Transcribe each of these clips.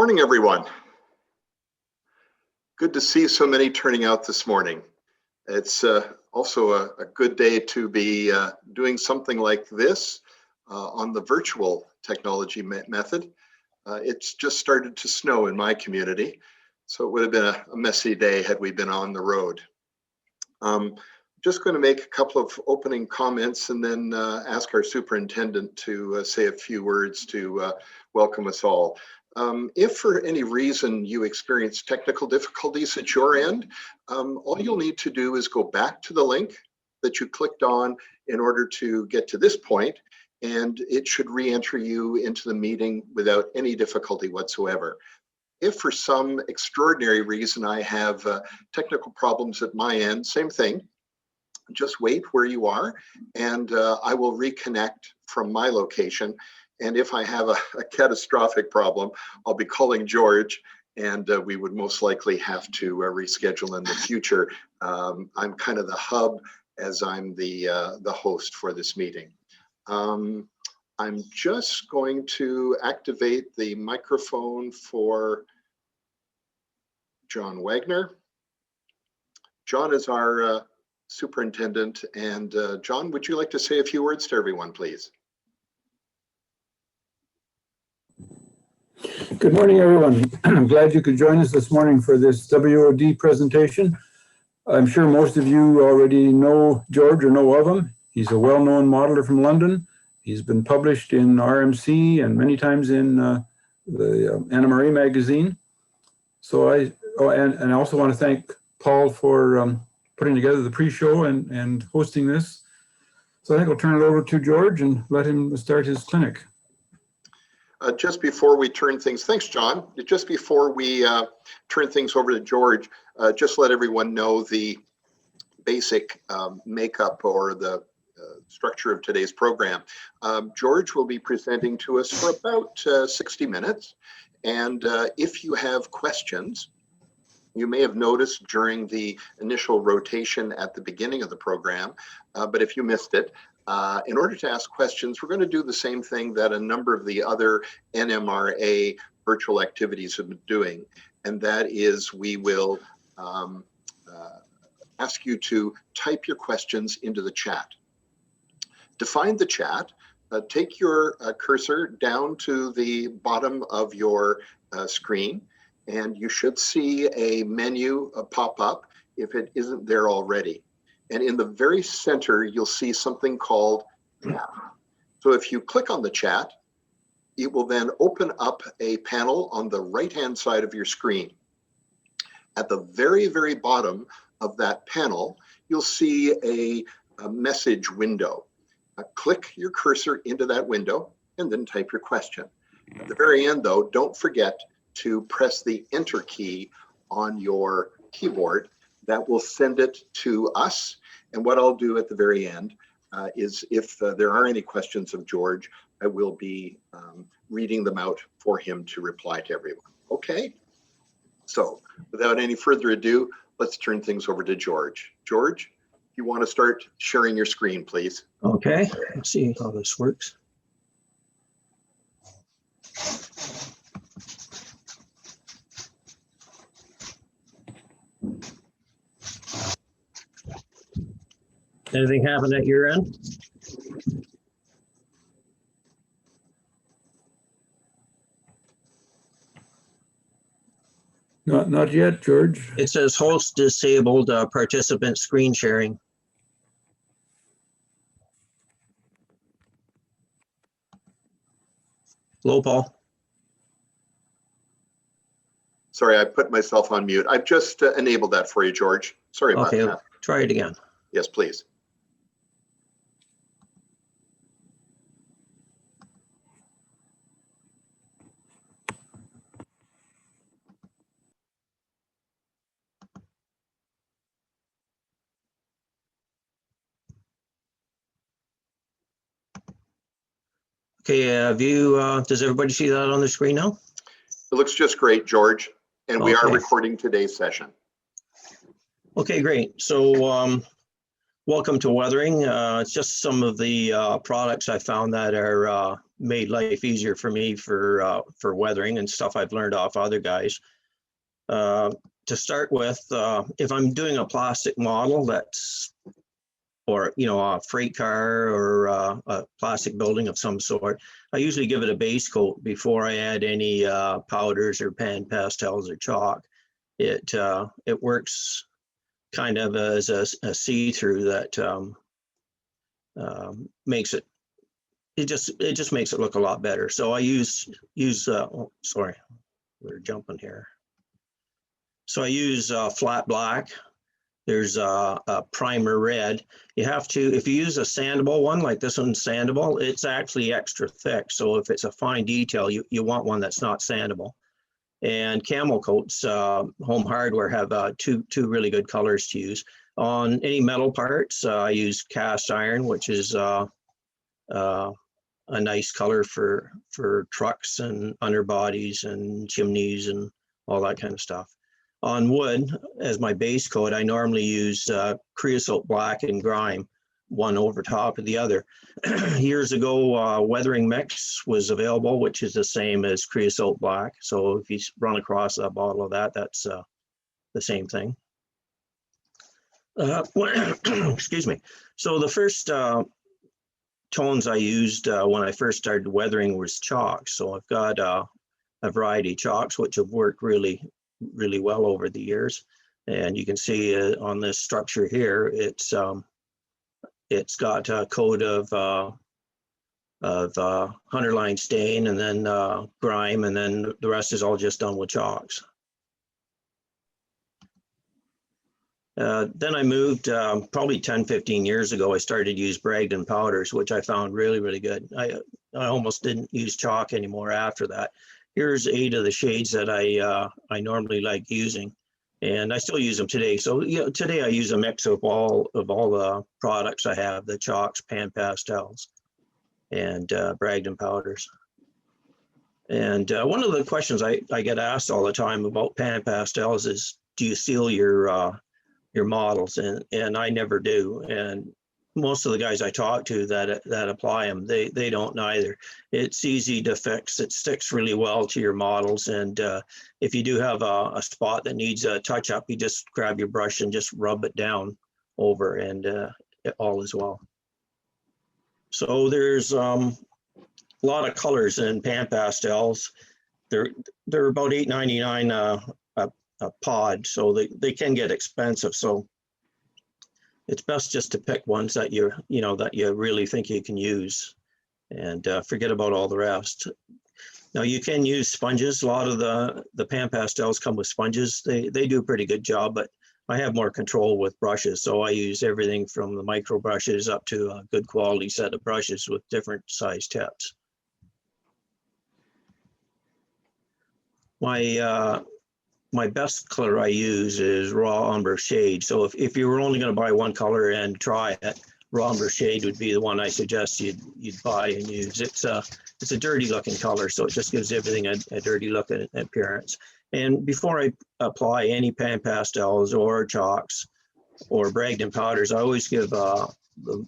morning, everyone. Good to see so many turning out this morning. It's also a good day to be doing something like this on the virtual technology method. It's just started to snow in my community, so it would have been a messy day had we been on the road. Just going to make a couple of opening comments and then ask our superintendent to say a few words to welcome us all. If for any reason you experience technical difficulties at your end, all you'll need to do is go back to the link that you clicked on in order to get to this point, and it should re-enter you into the meeting without any difficulty whatsoever. If for some extraordinary reason I have technical problems at my end, same thing. Just wait where you are, and I will reconnect from my location. And if I have a catastrophic problem, I'll be calling George, and we would most likely have to reschedule in the future. I'm kind of the hub as I'm the host for this meeting. I'm just going to activate the microphone for John Wagner. John is our superintendent, and John, would you like to say a few words to everyone, please? Good morning, everyone. I'm glad you could join us this morning for this WOD presentation. I'm sure most of you already know George or know of him. He's a well-known modeler from London. He's been published in RMC and many times in the Anna Marie magazine. So I also want to thank Paul for putting together the pre-show and hosting this. So I think I'll turn it over to George and let him start his clinic. Just before we turn things, thanks, John. Just before we turn things over to George, just let everyone know the basic makeup or the structure of today's program. George will be presenting to us for about 60 minutes. And if you have questions, you may have noticed during the initial rotation at the beginning of the program, but if you missed it, in order to ask questions, we're going to do the same thing that a number of the other NMRA virtual activities have been doing, and that is we will ask you to type your questions into the chat. To find the chat, take your cursor down to the bottom of your screen, and you should see a menu pop up if it isn't there already. And in the very center, you'll see something called Chat. So if you click on the chat, it will then open up a panel on the right-hand side of your screen. At the very, very bottom of that panel, you'll see a message window. Click your cursor into that window and then type your question. At the very end, though, don't forget to press the Enter key on your keyboard. That will send it to us. And what I'll do at the very end is if there are any questions of George, I will be reading them out for him to reply to everyone. Okay? So without any further ado, let's turn things over to George. George, if you want to start sharing your screen, please. Okay, let's see how this works. Anything happen at your end? Not yet, George. It says host disabled participant screen sharing. Hello, Paul. Sorry, I put myself on mute. I've just enabled that for you, George. Sorry about that. Try it again. Yes, please. Okay, does everybody see that on the screen now? It looks just great, George, and we are Okay. recording today's session. Okay, great. So welcome to Weathering. It's just some of the products I found that are made life easier for me for weathering and stuff I've learned off other guys. To start with, if I'm doing a plastic model that's, or a freight car or a plastic building of some sort, I usually give it a base coat before I add any powders or pan pastels or chalk. It works kind of as a see-through that makes it just makes it look a lot better. So I use oh, sorry, we're jumping here. So I use flat black. There's a primer red. You have to, if you use a sandable one, like this one's sandable, it's actually extra thick. So if it's a fine detail, you want one that's not sandable. And camel coats, Home Hardware have two really good colors to use. On any metal parts, I use cast iron, which is a nice color for trucks and underbodies and chimneys and all that kind of stuff. On wood, as my base coat, I normally use creosote black and grime, one over top of the other. Years ago, weathering mix was available, which is the same as creosote black. So if you run across a bottle of that, that's the same thing. Excuse me. So the first tones I used when I first started weathering was chalks. So I've got a variety of chalks, which have worked really well over the years. And you can see on this structure here, it's got a coat of Hunterline stain and then grime, and then the rest is all just done with chalks. Then I moved, probably 10, 15 years ago, I started to use Bragdon powders, which I found really good. I almost didn't use chalk anymore after that. Here's 8 of the shades that I normally like using, and I still use them today. So today I use a mix of all the products I have: the chalks, pan pastels, and Bragdon powders. And one of the questions I get asked all the time about pan pastels is, do you seal your models? And I never do. And most of the guys I talk to that apply them, they don't either. It's easy to fix. It sticks really well to your models. And if you do have a spot that needs a touch up, you just grab your brush and just rub it down over, and all is well. So there's a lot of colors in pan pastels. They're about $8.99 a pod, so they can get expensive. So it's best just to pick ones that you really think you can use, and forget about all the rest. Now you can use sponges. A lot of the pan pastels come with sponges. They do a pretty good job, but I have more control with brushes. So I use everything from the micro brushes up to a good quality set of brushes with different size tips. My best color I use is raw umber shade. So if you were only going to buy one color and try it, raw umber shade would be the one I suggest you'd buy and use. It's a dirty looking color, so it just gives everything a dirty look and appearance. And before I apply any pan pastels or chalks or Bragdon powders, I always give the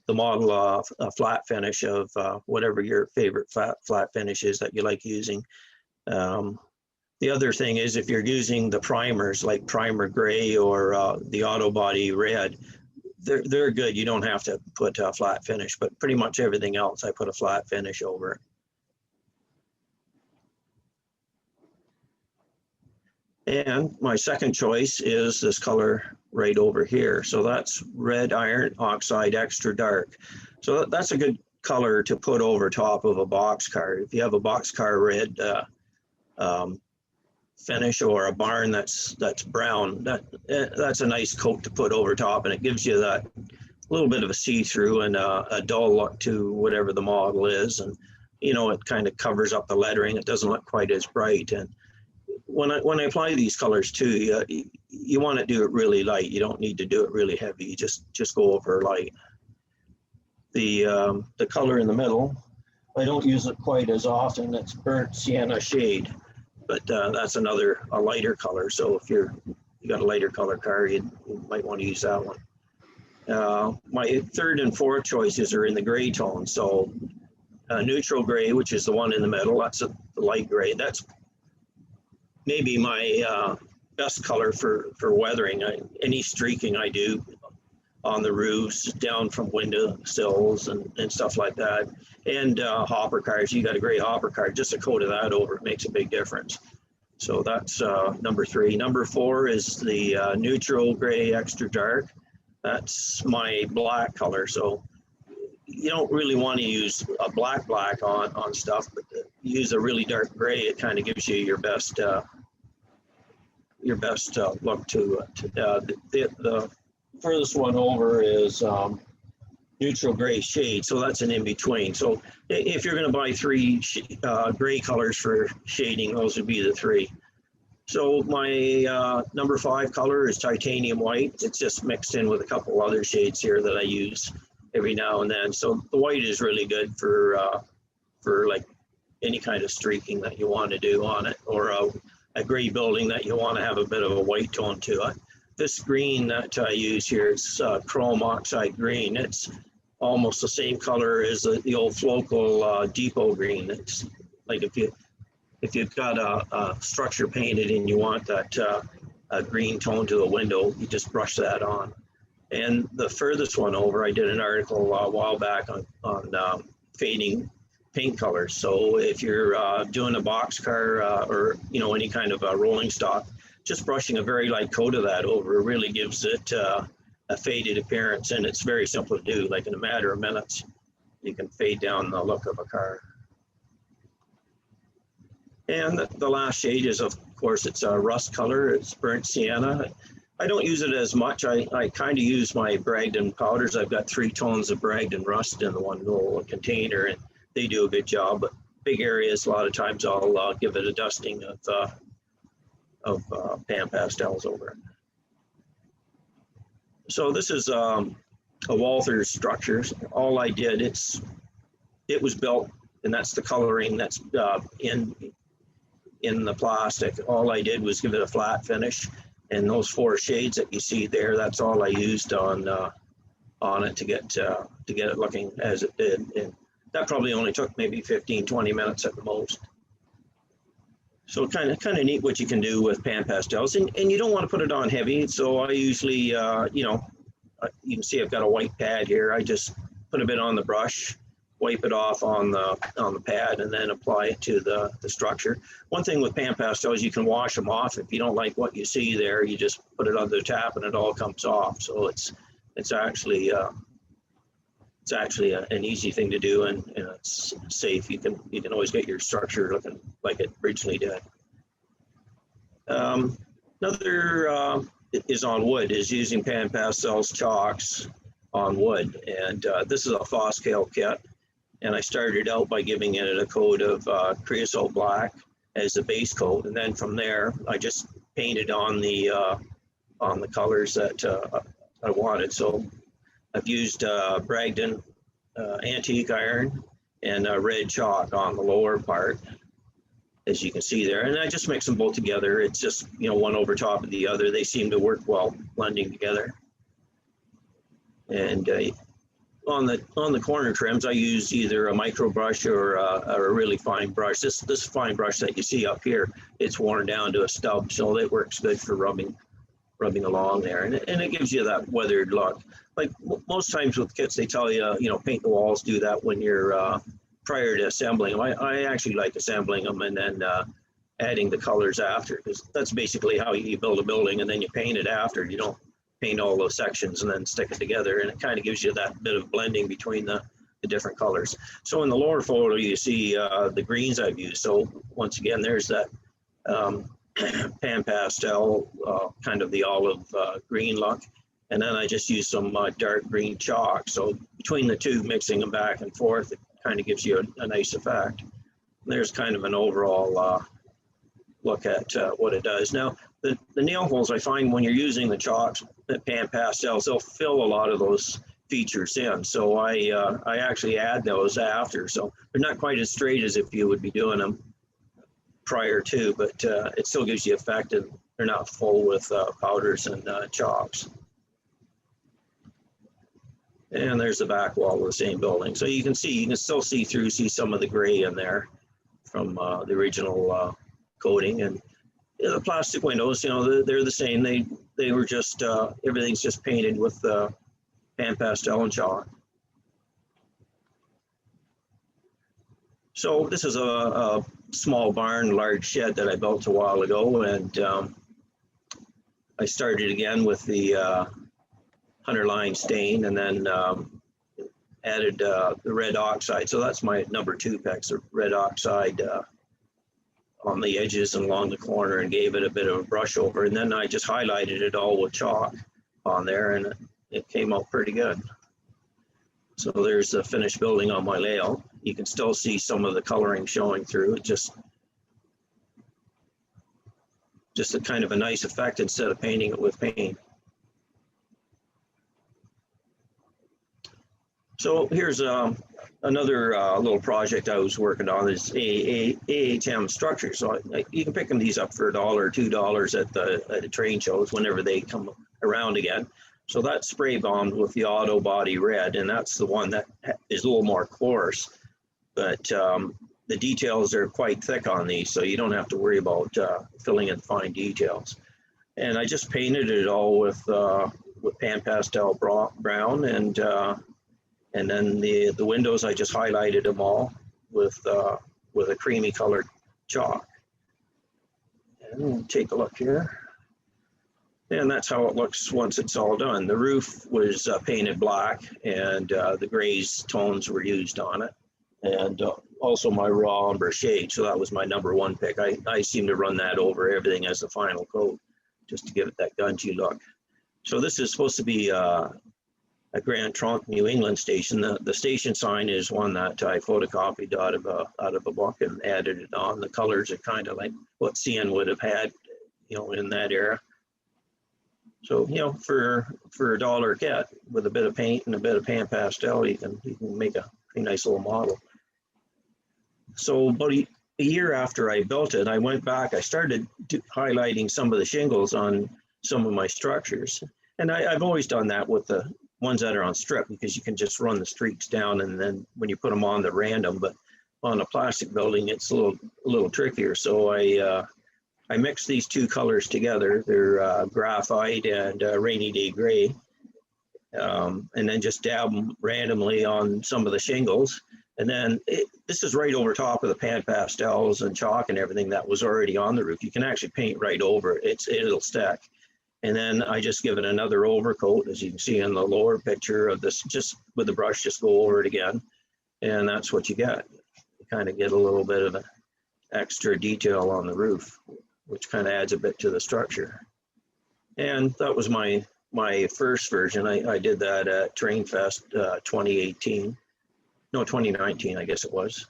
model a flat finish of whatever your favorite flat finish is that you like using. The other thing is, if you're using the primers like Primer Gray or the Auto Body Red, they're good. You don't have to put a flat finish, but pretty much everything else I put a flat finish over. And my second choice is this color right over here. So that's Red Iron Oxide Extra Dark. So that's a good color to put over top of a boxcar. If you have a boxcar red finish or a barn that's brown, that's a nice coat to put over top, and it gives you that little bit of a see-through and a dull look to whatever the model is. And it kind of covers up the lettering. It doesn't look quite as bright. And when I apply these colors too, you want to do it really light. You don't need to do it really heavy. You just go over light. The color in the middle, I don't use it quite as often. It's Burnt Sienna Shade, but that's a lighter color. So if you got a lighter color car, you might want to use that one. My third and fourth choices are in the gray tone. So neutral gray, which is the one in the middle. That's a light gray. That's maybe my best color for weathering. Any streaking I do on the roofs, down from window sills and stuff like that. And hopper cars, you got a gray hopper car, just a coat of that over, it makes a big difference. So that's number 3. Number 4 is the neutral gray extra dark. That's my black color. So you don't really want to use a black on stuff, but use a really dark gray. It kind of gives you your best look to it. The furthest one over is neutral gray shade, so that's an in-between. So if you're going to buy 3 gray colors for shading, those would be the 3. So my number 5 color is titanium white. It's just mixed in with a couple other shades here that I use every now and then. So the white is really good for like any kind of streaking that you want to do on it, or a gray building that you want to have a bit of a white tone to it. This green that I use here, it's chrome oxide green. It's almost the same color as the old Flocal Depot green. It's like if you've got a structure painted and you want that a green tone to the window, you just brush that on. And the furthest one over, I did an article a while back on fading paint colors. So if you're doing a boxcar or any kind of a rolling stock, just brushing a very light coat of that over really gives it a faded appearance, and it's very simple to do. Like in a matter of minutes, you can fade down the look of a car. And the last shade is, of course, it's a rust color. It's burnt sienna. I don't use it as much. I kind of use my Bragdon powders. I've got 3 tones of Bragdon rust in the one little container, and they do a good job. But big areas, a lot of times I'll give it a dusting of PanPastels over it. So this is a Walther's structure. All I did, it was built, and that's the coloring that's in the plastic. All I did was give it a flat finish, and those 4 shades that you see there, that's all I used on it to get it looking as it did. And that probably only took maybe 15-20 minutes at the most. So kind of neat what you can do with PanPastels, and you don't want to put it on heavy. So I usually, you can see I've got a white pad here. I just put a bit on the brush, wipe it off on the pad, and then apply it to the structure. One thing with PanPastels, you can wash them off. If you don't like what you see there, you just put it under the tap and it all comes off. So it's actually an easy thing to do, and it's safe. You can always get your structure looking like it originally did. Another is on wood, is using PanPastels chalks on wood, and this is a Foscale kit, and I started out by giving it a coat of creosote black as the base coat, and then from there I just painted on the colors that I wanted. So I've used Bragdon antique iron and red chalk on the lower part, as you can see there. And I just mix them both together. It's just, one over top of the other. They seem to work well blending together. And on the corner trims, I use either a micro brush or a really fine brush. This fine brush that you see up here, it's worn down to a stub, so it works good for rubbing along there, and it gives you that weathered look. Like most times with kits, they tell you, paint the walls, do that when you're prior to assembling them. I actually like assembling them and then adding the colors after, because that's basically how you build a building, and then you paint it after. You don't paint all those sections and then stick it together, and it kind of gives you that bit of blending between the different colors. So in the lower photo, you see the greens I've used. So once again, there's that PanPastel, kind of the olive green look, and then I just use some dark green chalk. So between the two, mixing them back and forth, it kind of gives you a nice effect. And there's kind of an overall look at what it does. Now the nail holes, I find when you're using the chalks, the PanPastels, they'll fill a lot of those features in. So I actually add those after, so they're not quite as straight as if you would be doing them prior to, but it still gives you effect, and they're not full with powders and chalks. And there's the back wall of the same building. So you can still see some of the gray in there from the original coating. And the plastic windows, they're the same. They were just, everything's just painted with PanPastel and chalk. So this is a small barn, large shed that I built a while ago, and I started again with the hunter line stain, and then added the red oxide. So that's my number 2 PEX, the red oxide on the edges and along the corner, and gave it a bit of a brush over. And then I just highlighted it all with chalk on there, and it came out pretty good. So there's the finished building on my layout. You can still see some of the coloring showing through. It just a kind of a nice effect instead of painting it with paint. So here's another little project I was working on, is AHM structures. So you can pick these up for $1 or $2 at the train shows whenever they come around again. So that's spray bombed with the auto body red, and that's the one that is a little more coarse, but the details are quite thick on these, so you don't have to worry about filling in fine details. And I just painted it all with PanPastel brown, and then the windows, I just highlighted them all with a creamy colored chalk. And we'll take a look here. And that's how it looks once it's all done. The roof was painted black, and the grays tones were used on it. And also my raw umber shade, so that was my number 1 pick. I seem to run that over everything as the final coat, just to give it that gungy look. So this is supposed to be a Grand Trunk, New England station. The station sign is one that I photocopied out of a book and added it on. The colors are kind of like what CN would have had, in that era. So, for $1 a kit with a bit of paint and a bit of PanPastel, you can make a pretty nice little model. So about a year after I built it, I went back, I started highlighting some of the shingles on some of my structures. And I've always done that with the ones that are on strip, because you can just run the streaks down, and then when you put them on, they're random. But on a plastic building, it's a little trickier. So I mixed these 2 colors together. They're graphite and rainy day gray, and then just dab them randomly on some of the shingles. And then this is right over top of the PanPastels and chalk and everything that was already on the roof. You can actually paint right over it. It'll stick. And then I just give it another overcoat, as you can see in the lower picture of this, just with the brush, just go over it again. And that's what you get. You kind of get a little bit of an extra detail on the roof, which kind of adds a bit to the structure. And that was my first version. I did that at Train Fest 2018. No, 2019, I guess it was.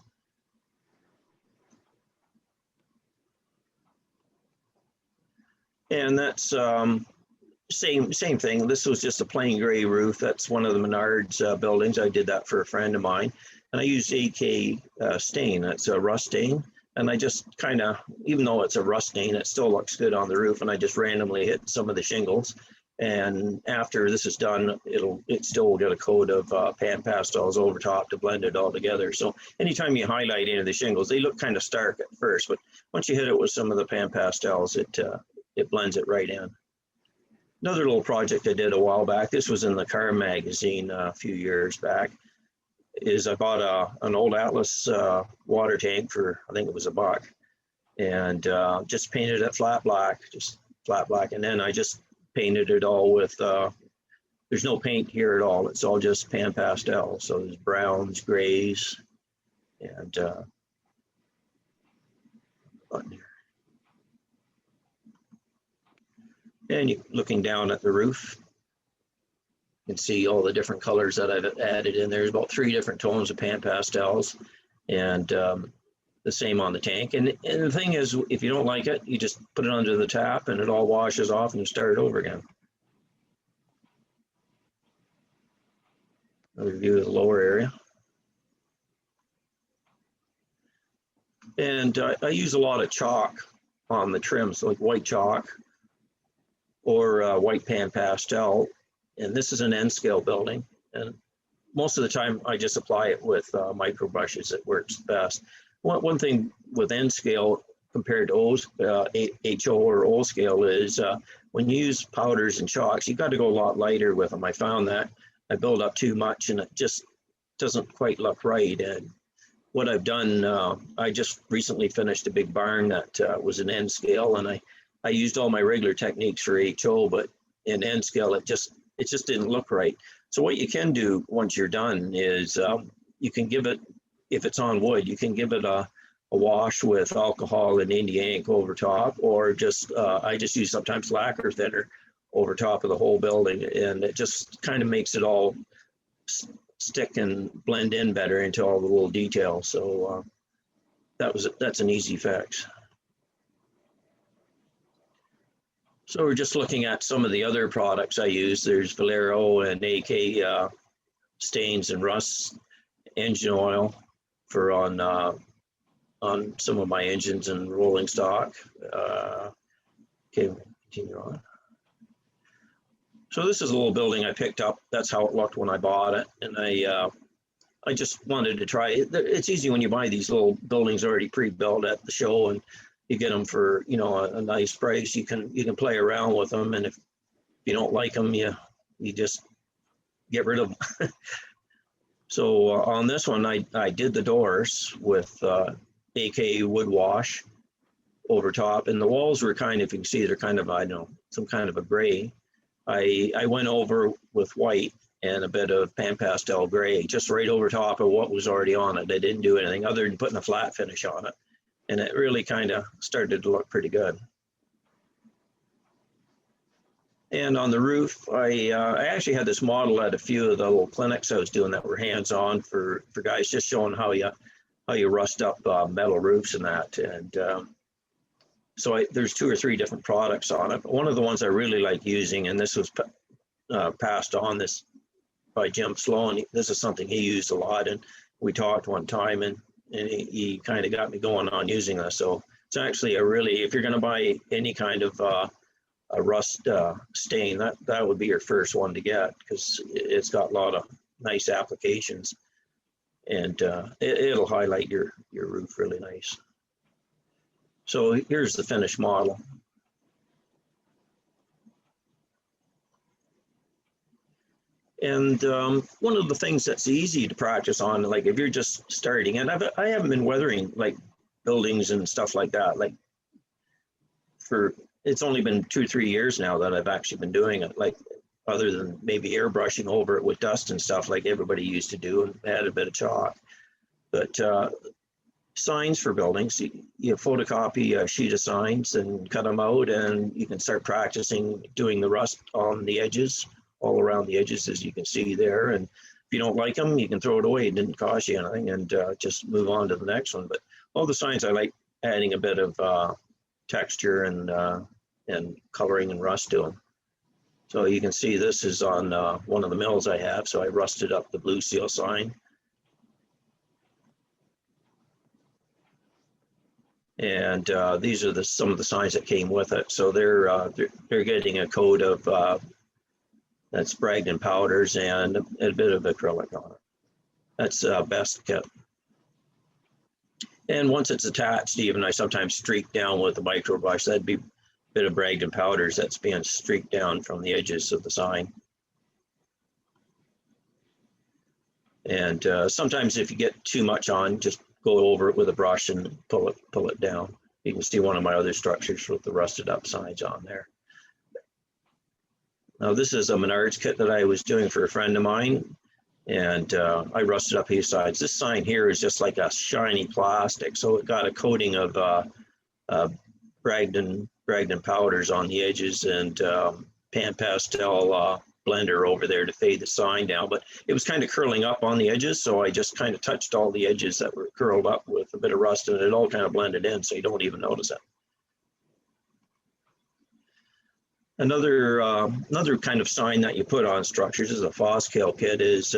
And that's same thing. This was just a plain gray roof. That's one of the Menards buildings. I did that for a friend of mine. And I used AK stain. That's a rust stain. And I just kind of, even though it's a rust stain, it still looks good on the roof. And I just randomly hit some of the shingles. And after this is done, it still will get a coat of PanPastels over top to blend it all together. So anytime you highlight any of the shingles, they look kind of stark at first, but once you hit it with some of the PanPastels, it blends it right in. Another little project I did a while back, this was in the car magazine a few years back, is I bought an old Atlas water tank for, I think it was $1, and just painted it flat black, and then I just painted it all with, there's no paint here at all, it's all just PanPastel. So there's browns, grays, and looking down at the roof, you can see all the different colors that I've added in. There's about 3 different tones of PanPastels, and the same on the tank. And the thing is, if you don't like it, you just put it under the tap and it all washes off and you start it over again. Another view of the lower area. And I use a lot of chalk on the trims, like white chalk or white PanPastel. And this is an N-scale building. And most of the time I just apply it with micro brushes. It works best. One thing with N scale compared to HO or O scale is when you use powders and chalks, you got to go a lot lighter with them. I found that I build up too much and it just doesn't quite look right. And what I've done, I just recently finished a big barn that was an N scale, and I used all my regular techniques for HO, but in N scale, it just didn't look right. So what you can do once you're done is you can give it, if it's on wood, you can give it a wash with alcohol and India ink over top, or just I just use sometimes lacquer thinner over top of the whole building, and it just kind of makes it all stick and blend in better into all the little details. So that's an easy fix. So we're just looking at some of the other products I use. There's Valero and AK stains and rust engine oil for on some of my engines and rolling stock. Okay, continue on. So this is a little building I picked up. That's how it looked when I bought it, and I just wanted to try it. It's easy when you buy these little buildings already pre-built at the show, and you get them for, you know, a nice price. You can play around with them, and if you don't like them, you just get rid of them. So on this one, I did the doors with AK wood wash over top, and the walls were kind of, you can see they're kind of, I don't know, some kind of a gray. I went over with white and a bit of PanPastel gray, just right over top of what was already on it. I didn't do anything other than putting a flat finish on it, and it really kind of started to look pretty good. And on the roof, I actually had this model at a few of the little clinics I was doing that were hands-on for guys, just showing how you rust up metal roofs and that. And so there's 2 or 3 different products on it. But one of the ones I really like using, and this was passed on this by Jim Sloan. This is something he used a lot, and we talked one time, and he kind of got me going on using this. So it's actually a really, if you're going to buy any kind of a rust stain, that would be your first one to get, because it's got a lot of nice applications, and it'll highlight your roof really nice. So here's the finished model. And one of the things that's easy to practice on, like if you're just starting, and I haven't been weathering like buildings and stuff like that, like it's only been 2 or 3 years now that I've actually been doing it, like other than maybe airbrushing over it with dust and stuff like everybody used to do, and add a bit of chalk. But signs for buildings, you photocopy a sheet of signs and cut them out, and you can start practicing doing the rust on the edges, all around the edges, as you can see there. And if you don't like them, you can throw it away. It didn't cost you anything, and just move on to the next one. But all the signs, I like adding a bit of texture and coloring and rust to them. So you can see this is on one of the mills I have. So I rusted up the blue seal sign. And these are some of the signs that came with it. So they're getting a coat of that's Bragdon powders and a bit of acrylic on it. That's best kit. And once it's attached, even I sometimes streak down with a micro brush. That'd be a bit of Bragdon powders that's being streaked down from the edges of the sign. And sometimes if you get too much on, just go over it with a brush and pull it down. You can see one of my other structures with the rusted up signs on there. Now this is a Menards kit that I was doing for a friend of mine, and I rusted up his sides. This sign here is just like a shiny plastic, so it got a coating of Bragdon powders on the edges, and PanPastel blender over there to fade the sign down, but it was kind of curling up on the edges, so I just kind of touched all the edges that were curled up with a bit of rust, and it all kind of blended in, so you don't even notice it. Another kind of sign that you put on structures is a Foscale kit is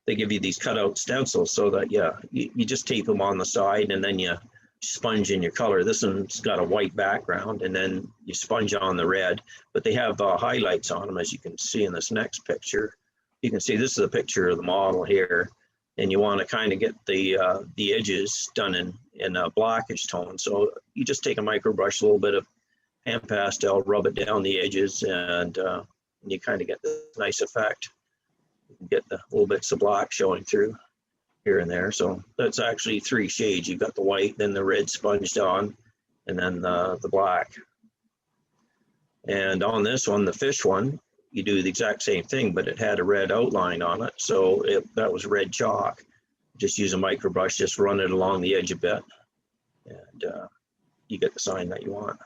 they give you these cutout stencils, so that you just tape them on the side, and then you sponge in your color. This one's got a white background, and then you sponge on the red, but they have highlights on them, as you can see in this next picture. you can see this is a picture of the model here, and you want to kind of get the edges done in a blackish tone. So you just take a micro brush, a little bit of PanPastel, rub it down the edges, and you kind of get this nice effect. You can get the little bits of black showing through here and there. So that's actually 3 shades. You've got the white, then the red sponged on, and then the black. And on this one, the fish one, you do the exact same thing, but it had a red outline on it. So that was red chalk. Just use a micro brush, just run it along the edge a bit, and you get the sign that you want.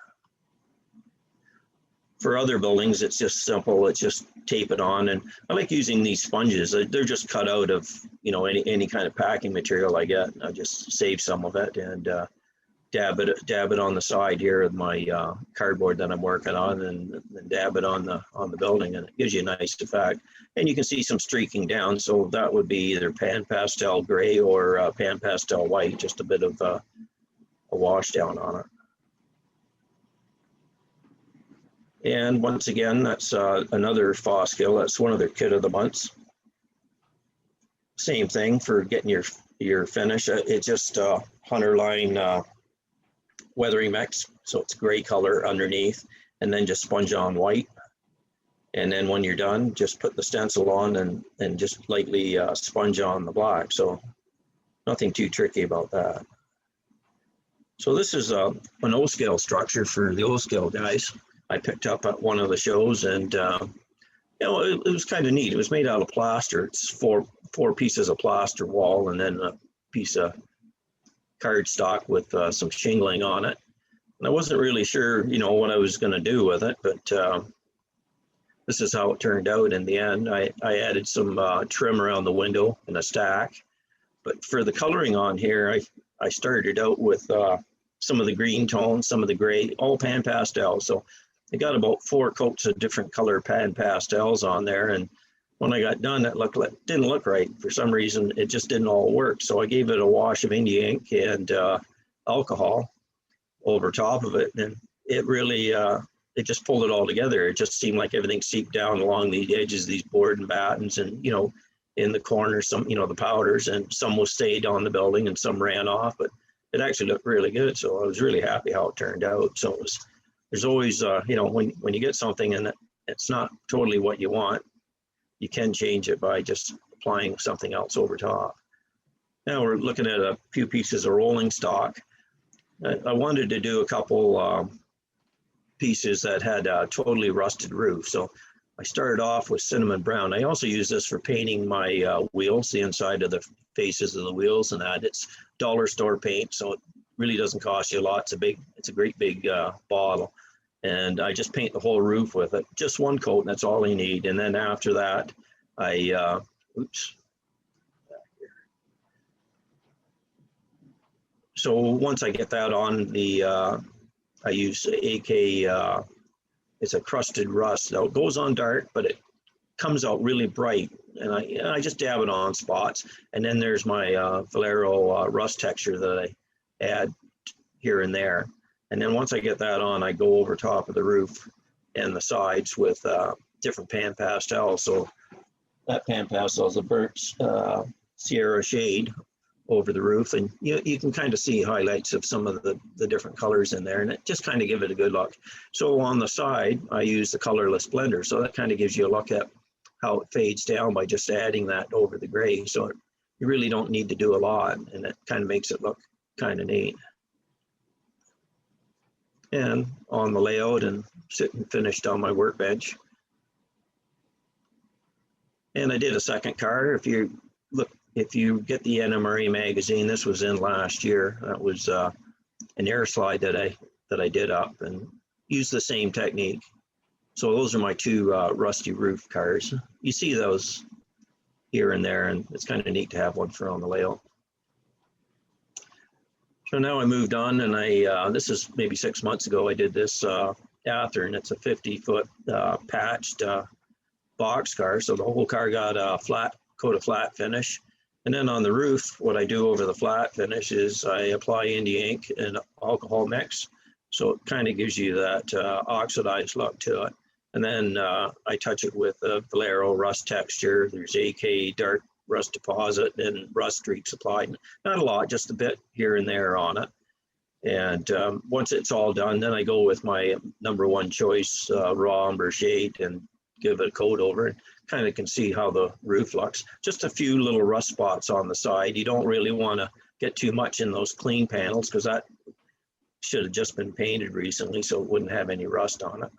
For other buildings, it's just simple. It's just tape it on. And I like using these sponges. They're just cut out of, any kind of packing material I get. I just save some of it and dab it on the side here of my cardboard that I'm working on, and then dab it on the building, and it gives you a nice effect. And you can see some streaking down. So that would be either PanPastel gray or PanPastel white, just a bit of a wash down on it. And once again, that's another Fosskill. That's one of their kit of the months. Same thing for getting your finish. It's just Hunter Line weathering mix, so it's gray color underneath, and then just sponge on white. And then when you're done, just put the stencil on and just lightly sponge on the black. So nothing too tricky about that. So this is an O-scale structure for the O-scale guys. I picked up at one of the shows, and it was kind of neat. It was made out of plaster. It's four pieces of plaster wall, and then a piece of cardstock with some shingling on it. And I wasn't really sure, what I was going to do with it, but this is how it turned out in the end. I added some trim around the window in a stack. But for the coloring on here, I started out with some of the green tones, some of the gray, all PanPastels. So I got about 4 coats of different color PanPastels on there. And when I got done, it didn't look right. For some reason, it just didn't all work. So I gave it a wash of India ink and alcohol over top of it. And it really, it just pulled it all together. It just seemed like everything seeped down along the edges of these board and battens, and, in the corners, some, the powders, and some was stayed on the building and some ran off, but it actually looked really good. So I was really happy how it turned out. So there's always, when you get something and it's not totally what you want, you can change it by just applying something else over top. Now we're looking at a few pieces of rolling stock. I wanted to do a couple pieces that had a totally rusted roof. So I started off with cinnamon brown. I also use this for painting my wheels, the inside of the faces of the wheels, and that. It's dollar store paint, so it really doesn't cost you a lot. It's a great big bottle. And I just paint the whole roof with it. Just one coat, and that's all you need. And then after that, So once I get that on I use AK, it's a crusted rust. Now it goes on dark, but it comes out really bright. And I just dab it on spots. And then there's my Valero rust texture that I add here and there. And then once I get that on, I go over top of the roof and the sides with different PanPastels. So that PanPastel is a burnt Sierra shade over the roof, and you can kind of see highlights of some of the different colors in there, and it just kind of give it a good look. So on the side, I use the colorless blender, so that kind of gives you a look at how it fades down by just adding that over the gray. So you really don't need to do a lot, and it kind of makes it look kind of neat. And on the layout and sitting finished on my workbench. And I did a second car. If you get the NMRE magazine, this was in last year. That was an air slide that I did up and used the same technique. So those are my 2 rusty roof cars. You see those here and there, and it's kind of neat to have one for on the layout. So now I moved on, and this is maybe 6 months ago, I did this Athearn. It's a 50-foot patched box car. So the whole car got a coat of flat finish. And then on the roof, what I do over the flat finish is I apply India ink and alcohol mix. So it kind of gives you that oxidized look to it. And then I touch it with a Valero rust texture. There's AK dark rust deposit and rust streaks applied. Not a lot, just a bit here and there on it. And once it's all done, then I go with my #1 choice raw umber shade and give it a coat over it. Kind of can see how the roof looks. Just a few little rust spots on the side. You don't really want to get too much in those clean panels because that should have just been painted recently, so it wouldn't have any rust on it.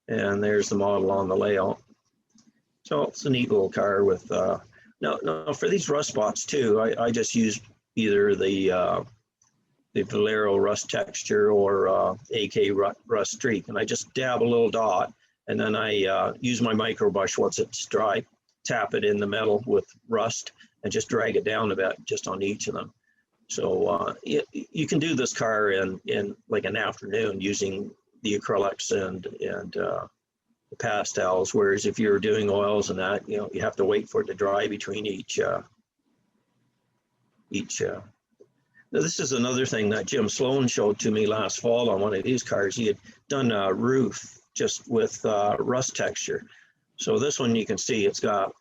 And there's the model on the layout. So it's a neat little car with, now for these rust spots too, I just use either the Valero rust texture or AK rust streak, and I just dab a little dot, and then I use my micro brush once it's dry, tap it in the metal with rust, and just drag it down a bit just on each of them. So you can do this car in like an afternoon using the acrylics and the pastels, whereas if you're doing oils and that, you have to wait for it to dry between each. Now this is another thing that Jim Sloan showed to me last fall on one of these cars. He had done a roof just with rust texture. So this one you can see it's got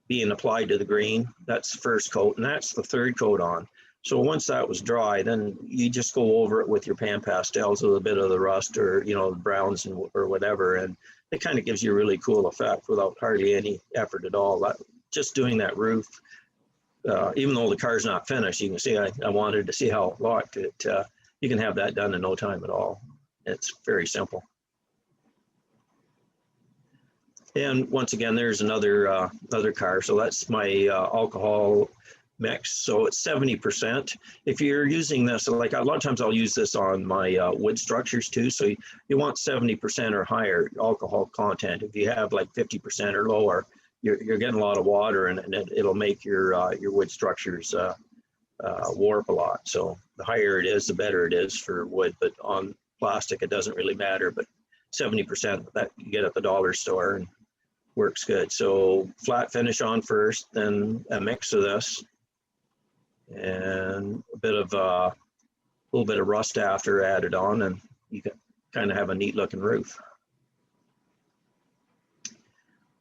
being applied to the green. That's the first coat, and that's the third coat on. So once that was dry, then you just go over it with your PanPastels with a bit of the rust or, the browns or whatever. And it kind of gives you a really cool effect without hardly any effort at all. Just doing that roof, even though the car's not finished, you can see I wanted to see how it looked. You can have that done in no time at all. It's very simple. And once again, there's another car. So that's my alcohol mix. So it's 70%. If you're using this, like a lot of times I'll use this on my wood structures too. So you want 70% or higher alcohol content. If you have like 50% or lower, you're getting a lot of water, and it'll make your wood structures warp a lot. So the higher it is, the better it is for wood. But on plastic, it doesn't really matter. But 70% that you get at the dollar store and works good. So flat finish on first, then a mix of this, and a little bit of rust after added on, and you can kind of have a neat looking roof.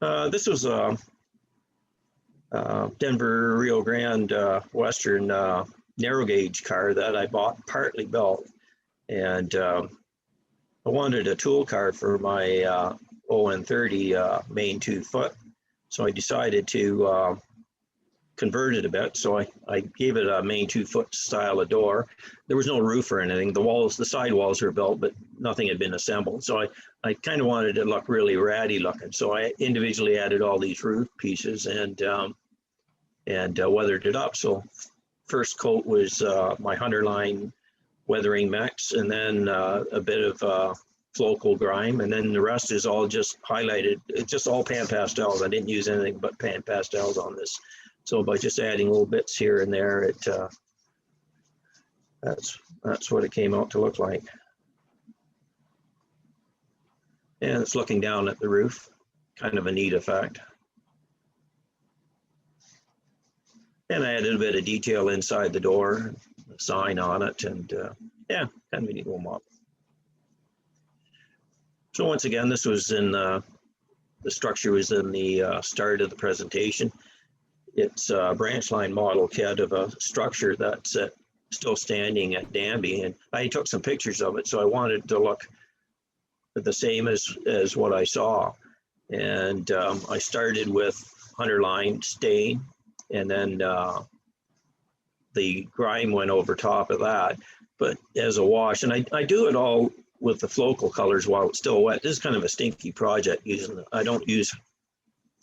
This was a Denver Rio Grande Western narrow gauge car that I bought partly built, and I wanted a tool car for my ON30 main 2-foot, so I decided to convert it a bit. So I gave it a main 2-foot style of door. There was no roof or anything. The side walls were built, but nothing had been assembled. So I kind of wanted it to look really ratty looking. So I individually added all these roof pieces and weathered it up. So first coat was my Hunterline weathering mix, and then a bit of Flocal grime, and then the rest is all just highlighted. It's just all PanPastels. I didn't use anything but PanPastels on this. So by just adding little bits here and there, that's what it came out to look like. And it's looking down at the roof, kind of a neat effect. And I added a bit of detail inside the door, a sign on it, and yeah, kind of a neat little model. So once again, this was in the structure was in the start of the presentation. It's a branch line model kit of a structure that's still standing at Danby, and I took some pictures of it, so I wanted it to look the same as what I saw. And I started with Hunterline stain, and then the grime went over top of that, but as a wash. And I do it all with the Flocal colors while it's still wet. This is kind of a stinky project. I don't use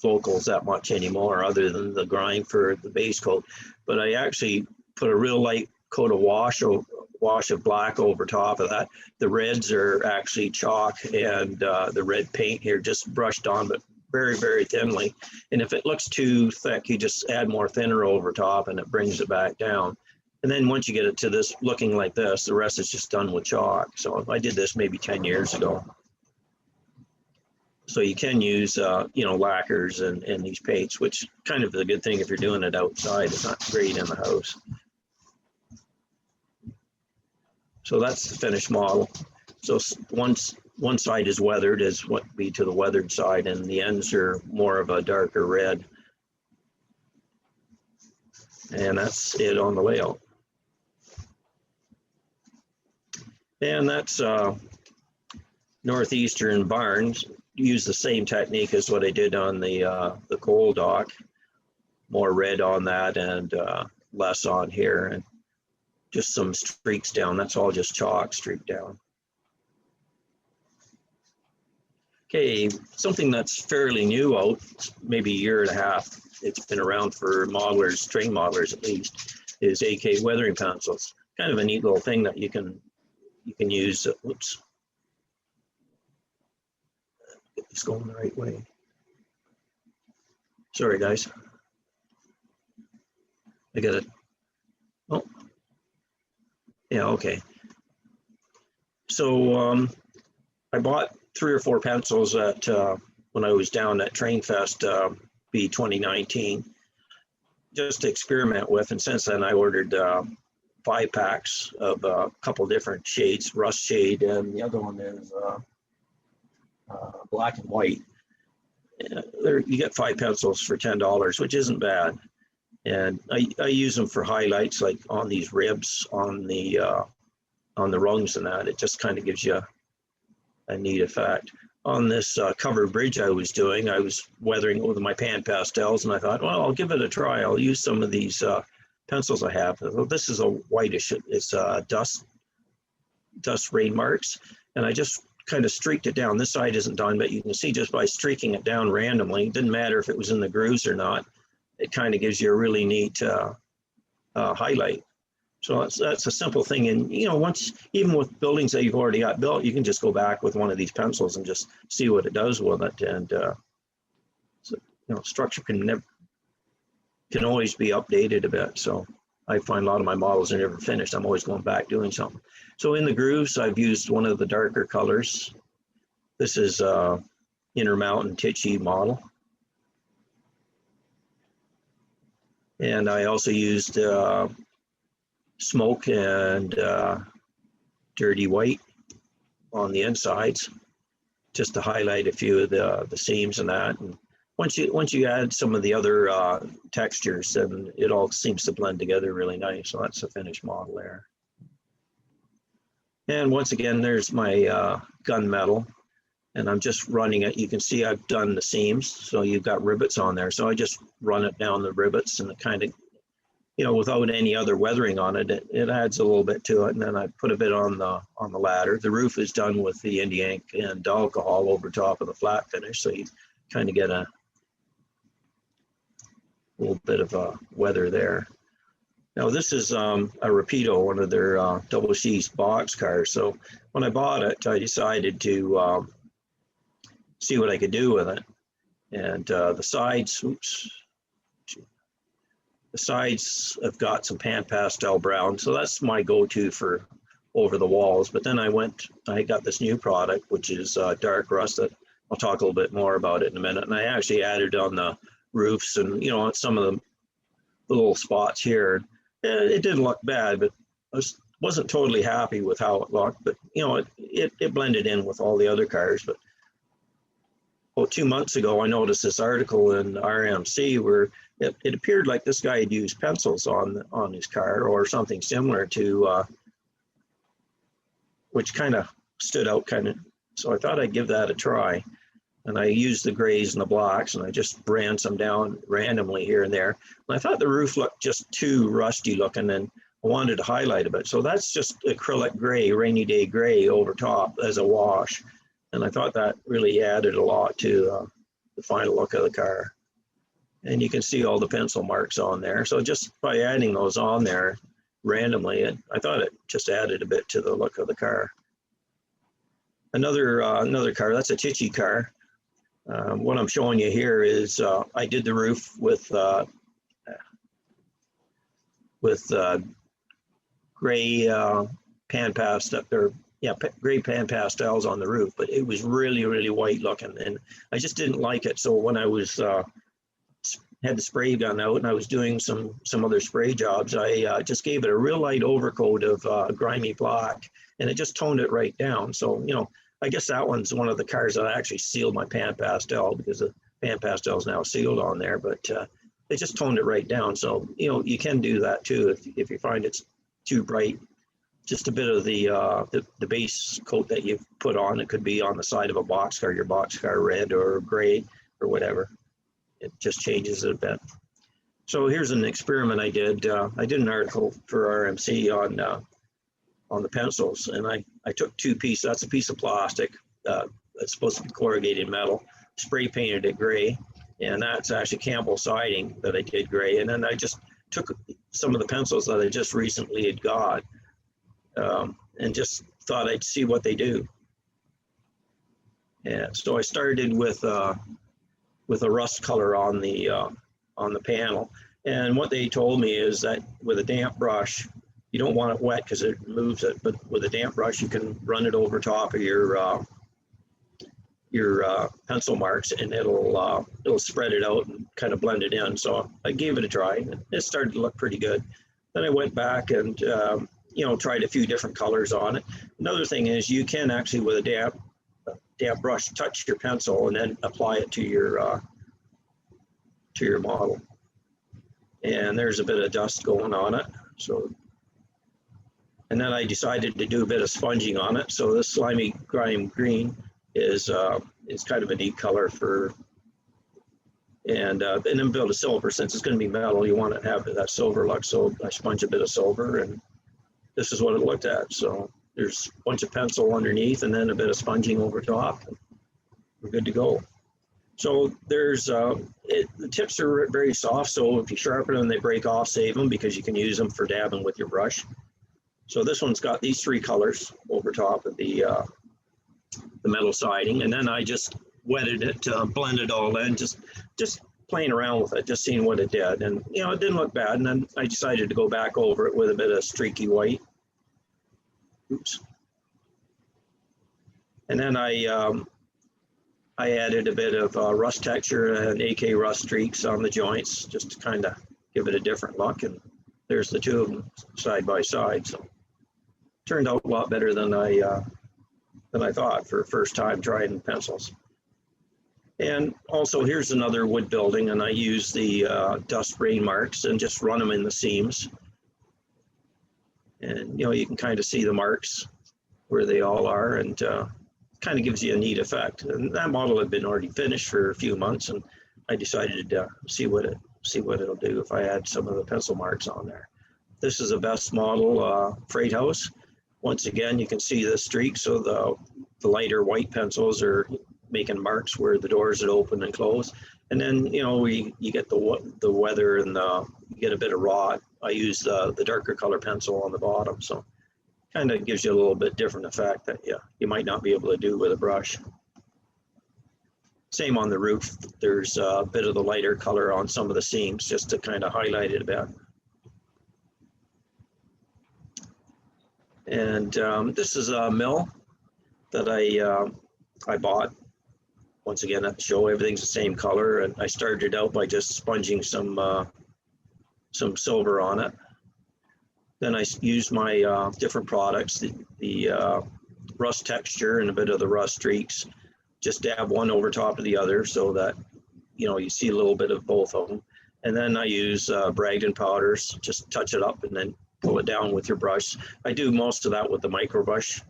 Flocals that much anymore, other than the grime for the base coat. But I actually put a real light coat of wash of black over top of that. The reds are actually chalk, and the red paint here just brushed on, but very, very thinly. And if it looks too thick, you just add more thinner over top, and it brings it back down. And then once you get it to this looking like this, the rest is just done with chalk. So I did this maybe 10 years ago. So you can use, lacquers and these paints, which kind of is a good thing if you're doing it outside. It's not great in the house. So that's the finished model. So once one side is weathered, is what would be to the weathered side, and the ends are more of a darker red. And that's it on the layout. And that's Northeastern barns. Use the same technique as what I did on the coal dock. More red on that and less on here, and just some streaks down. That's all just chalk streaked down. Okay, something that's fairly new out, maybe a year and a half. It's been around for modelers, train modelers at least, is AK weathering pencils. Kind of a neat little thing that you can use. Whoops. Get this going the right way. Sorry, guys. I got it. Oh, yeah, okay. So I bought 3 or 4 pencils at when I was down at Train Fest B 2019, just to experiment with. And since then, I ordered 5 packs of a couple different shades, rust shade, and the other one is black and white. There, you get 5 pencils for $10, which isn't bad. And I use them for highlights, like on these ribs, on the rungs and that. It just kind of gives you a neat effect. On this covered bridge I was doing, I was weathering it with my PanPastels, and I thought, well, I'll give it a try. I'll use some of these pencils I have. Well, this is a whitish, it's dust rain marks, and I just kind of streaked it down. This side isn't done, but you can see just by streaking it down randomly, it didn't matter if it was in the grooves or not. It kind of gives you a really neat highlight. So that's a simple thing. And, you know, once, even with buildings that you've already got built, you can just go back with one of these pencils and just see what it does with it. And, so, you know, structure can always be updated a bit. So I find a lot of my models are never finished. I'm always going back doing something. So in the grooves, I've used one of the darker colors. This is Intermountain Tichy model. And I also used smoke and dirty white on the insides, just to highlight a few of the seams and that. And once you add some of the other textures, then it all seems to blend together really nice. So that's a finished model there. And once again, there's my gunmetal, and I'm just running it. You can see I've done the seams, so you've got rivets on there. So I just run it down the rivets, and it kind of, you know, without any other weathering on it, it adds a little bit to it. And then I put a bit on the ladder. The roof is done with the India ink and alcohol over top of the flat finish, so you kind of get a little bit of a weather there. Now this is a Rapido, one of their double sheath box cars. So when I bought it, I decided to see what I could do with it. And the sides, the sides have got some PanPastel brown, so that's my go-to for over the walls. But then I got this new product, which is dark rust, that I'll talk a little bit more about it in a minute. And I actually added on the roofs and, you know, on some of the little spots here. It didn't look bad, but I wasn't totally happy with how it looked. But, you know, it blended in with all the other cars. But about 2 months ago, I noticed this article in RMC where it appeared like this guy had used pencils on his car or something similar to, which kind of stood out so I thought I'd give that a try. And I used the grays and the blacks, and I just ran some down randomly here and there. And I thought the roof looked just too rusty looking, and I wanted to highlight a bit. So that's just acrylic gray, rainy day gray over top as a wash. And I thought that really added a lot to the final look of the car. And you can see all the pencil marks on there. So just by adding those on there randomly, I thought it just added a bit to the look of the car. Another car, that's a Tichy car. What I'm showing you here is I did the roof with gray gray PanPastels on the roof, but it was really, really white looking, and I just didn't like it. So when I was had the spray gun out and I was doing some other spray jobs, I just gave it a real light overcoat of grimy black, and it just toned it right down. So, you know, I guess that one's one of the cars that I actually sealed my PanPastel, because the PanPastel is now sealed on there, but they just toned it right down. So, you know, you can do that too if you find it's too bright. Just a bit of the base coat that you've put on. It could be on the side of a boxcar, your boxcar red or gray or whatever. It just changes it a bit. So here's an experiment I did. I did an article for RMC on the pencils, and I took two pieces. That's a piece of plastic that's supposed to be corrugated metal. Spray painted it gray, and that's actually Campbell siding that I did gray. And then I just took some of the pencils that I just recently had got, and just thought I'd see what they do. And so I started with a rust color on the panel. And what they told me is that with a damp brush, you don't want it wet because it moves it, but with a damp brush, you can run it over top of your pencil marks, and it'll spread it out and kind of blend it in. So I gave it a try, and it started to look pretty good. Then I went back and you know, tried a few different colors on it. Another thing is you can actually, with a damp brush, touch your pencil and then apply it to your model. And there's a bit of dust going on it. So, and then I decided to do a bit of sponging on it. So this slimy grime green is kind of a neat color for, and then build a silver. Since it's going to be metal, you want to have that silver look. So I sponge a bit of silver, and this is what it looked at. So there's a bunch of pencil underneath and then a bit of sponging over top. We're good to go. So there's, the tips are very soft. So if you sharpen them, they break off, save them, because you can use them for dabbing with your brush. So this one's got these three colors over top of the metal siding. And then I just wetted it to blend it all in, just playing around with it, just seeing what it did. And, you know, it didn't look bad. And then I decided to go back over it with a bit of streaky white. Oops. And then I added a bit of rust texture and AK rust streaks on the joints, just to kind of give it a different look. And there's the two of them side by side. So turned out a lot better than I thought for first time trying pencils. And also here's another wood building, and I use the dust rain marks and just run them in the seams. And, you know, you can kind of see the marks where they all are, and kind of gives you a neat effect. And that model had been already finished for a few months, and I decided to see what it'll do if I add some of the pencil marks on there. This is a best model freight house. Once again, you can see the streaks. So the lighter white pencils are making marks where the doors would open and close. And then, you know, you get the weather, and you get a bit of rot. I use the darker color pencil on the bottom. So kind of gives you a little bit different effect that you might not be able to do with a brush. Same on the roof. There's a bit of the lighter color on some of the seams just to kind of highlight it a bit. And this is a mill that I bought. Once again, at the show, everything's the same color, and I started out by just sponging some silver on it. Then I used my different products, the rust texture and a bit of the rust streaks. Just dab one over top of the other so that, you know, you see a little bit of both of them. And then I use Bragdon powders, just touch it up and then pull it down with your brush. I do most of that with the micro brush,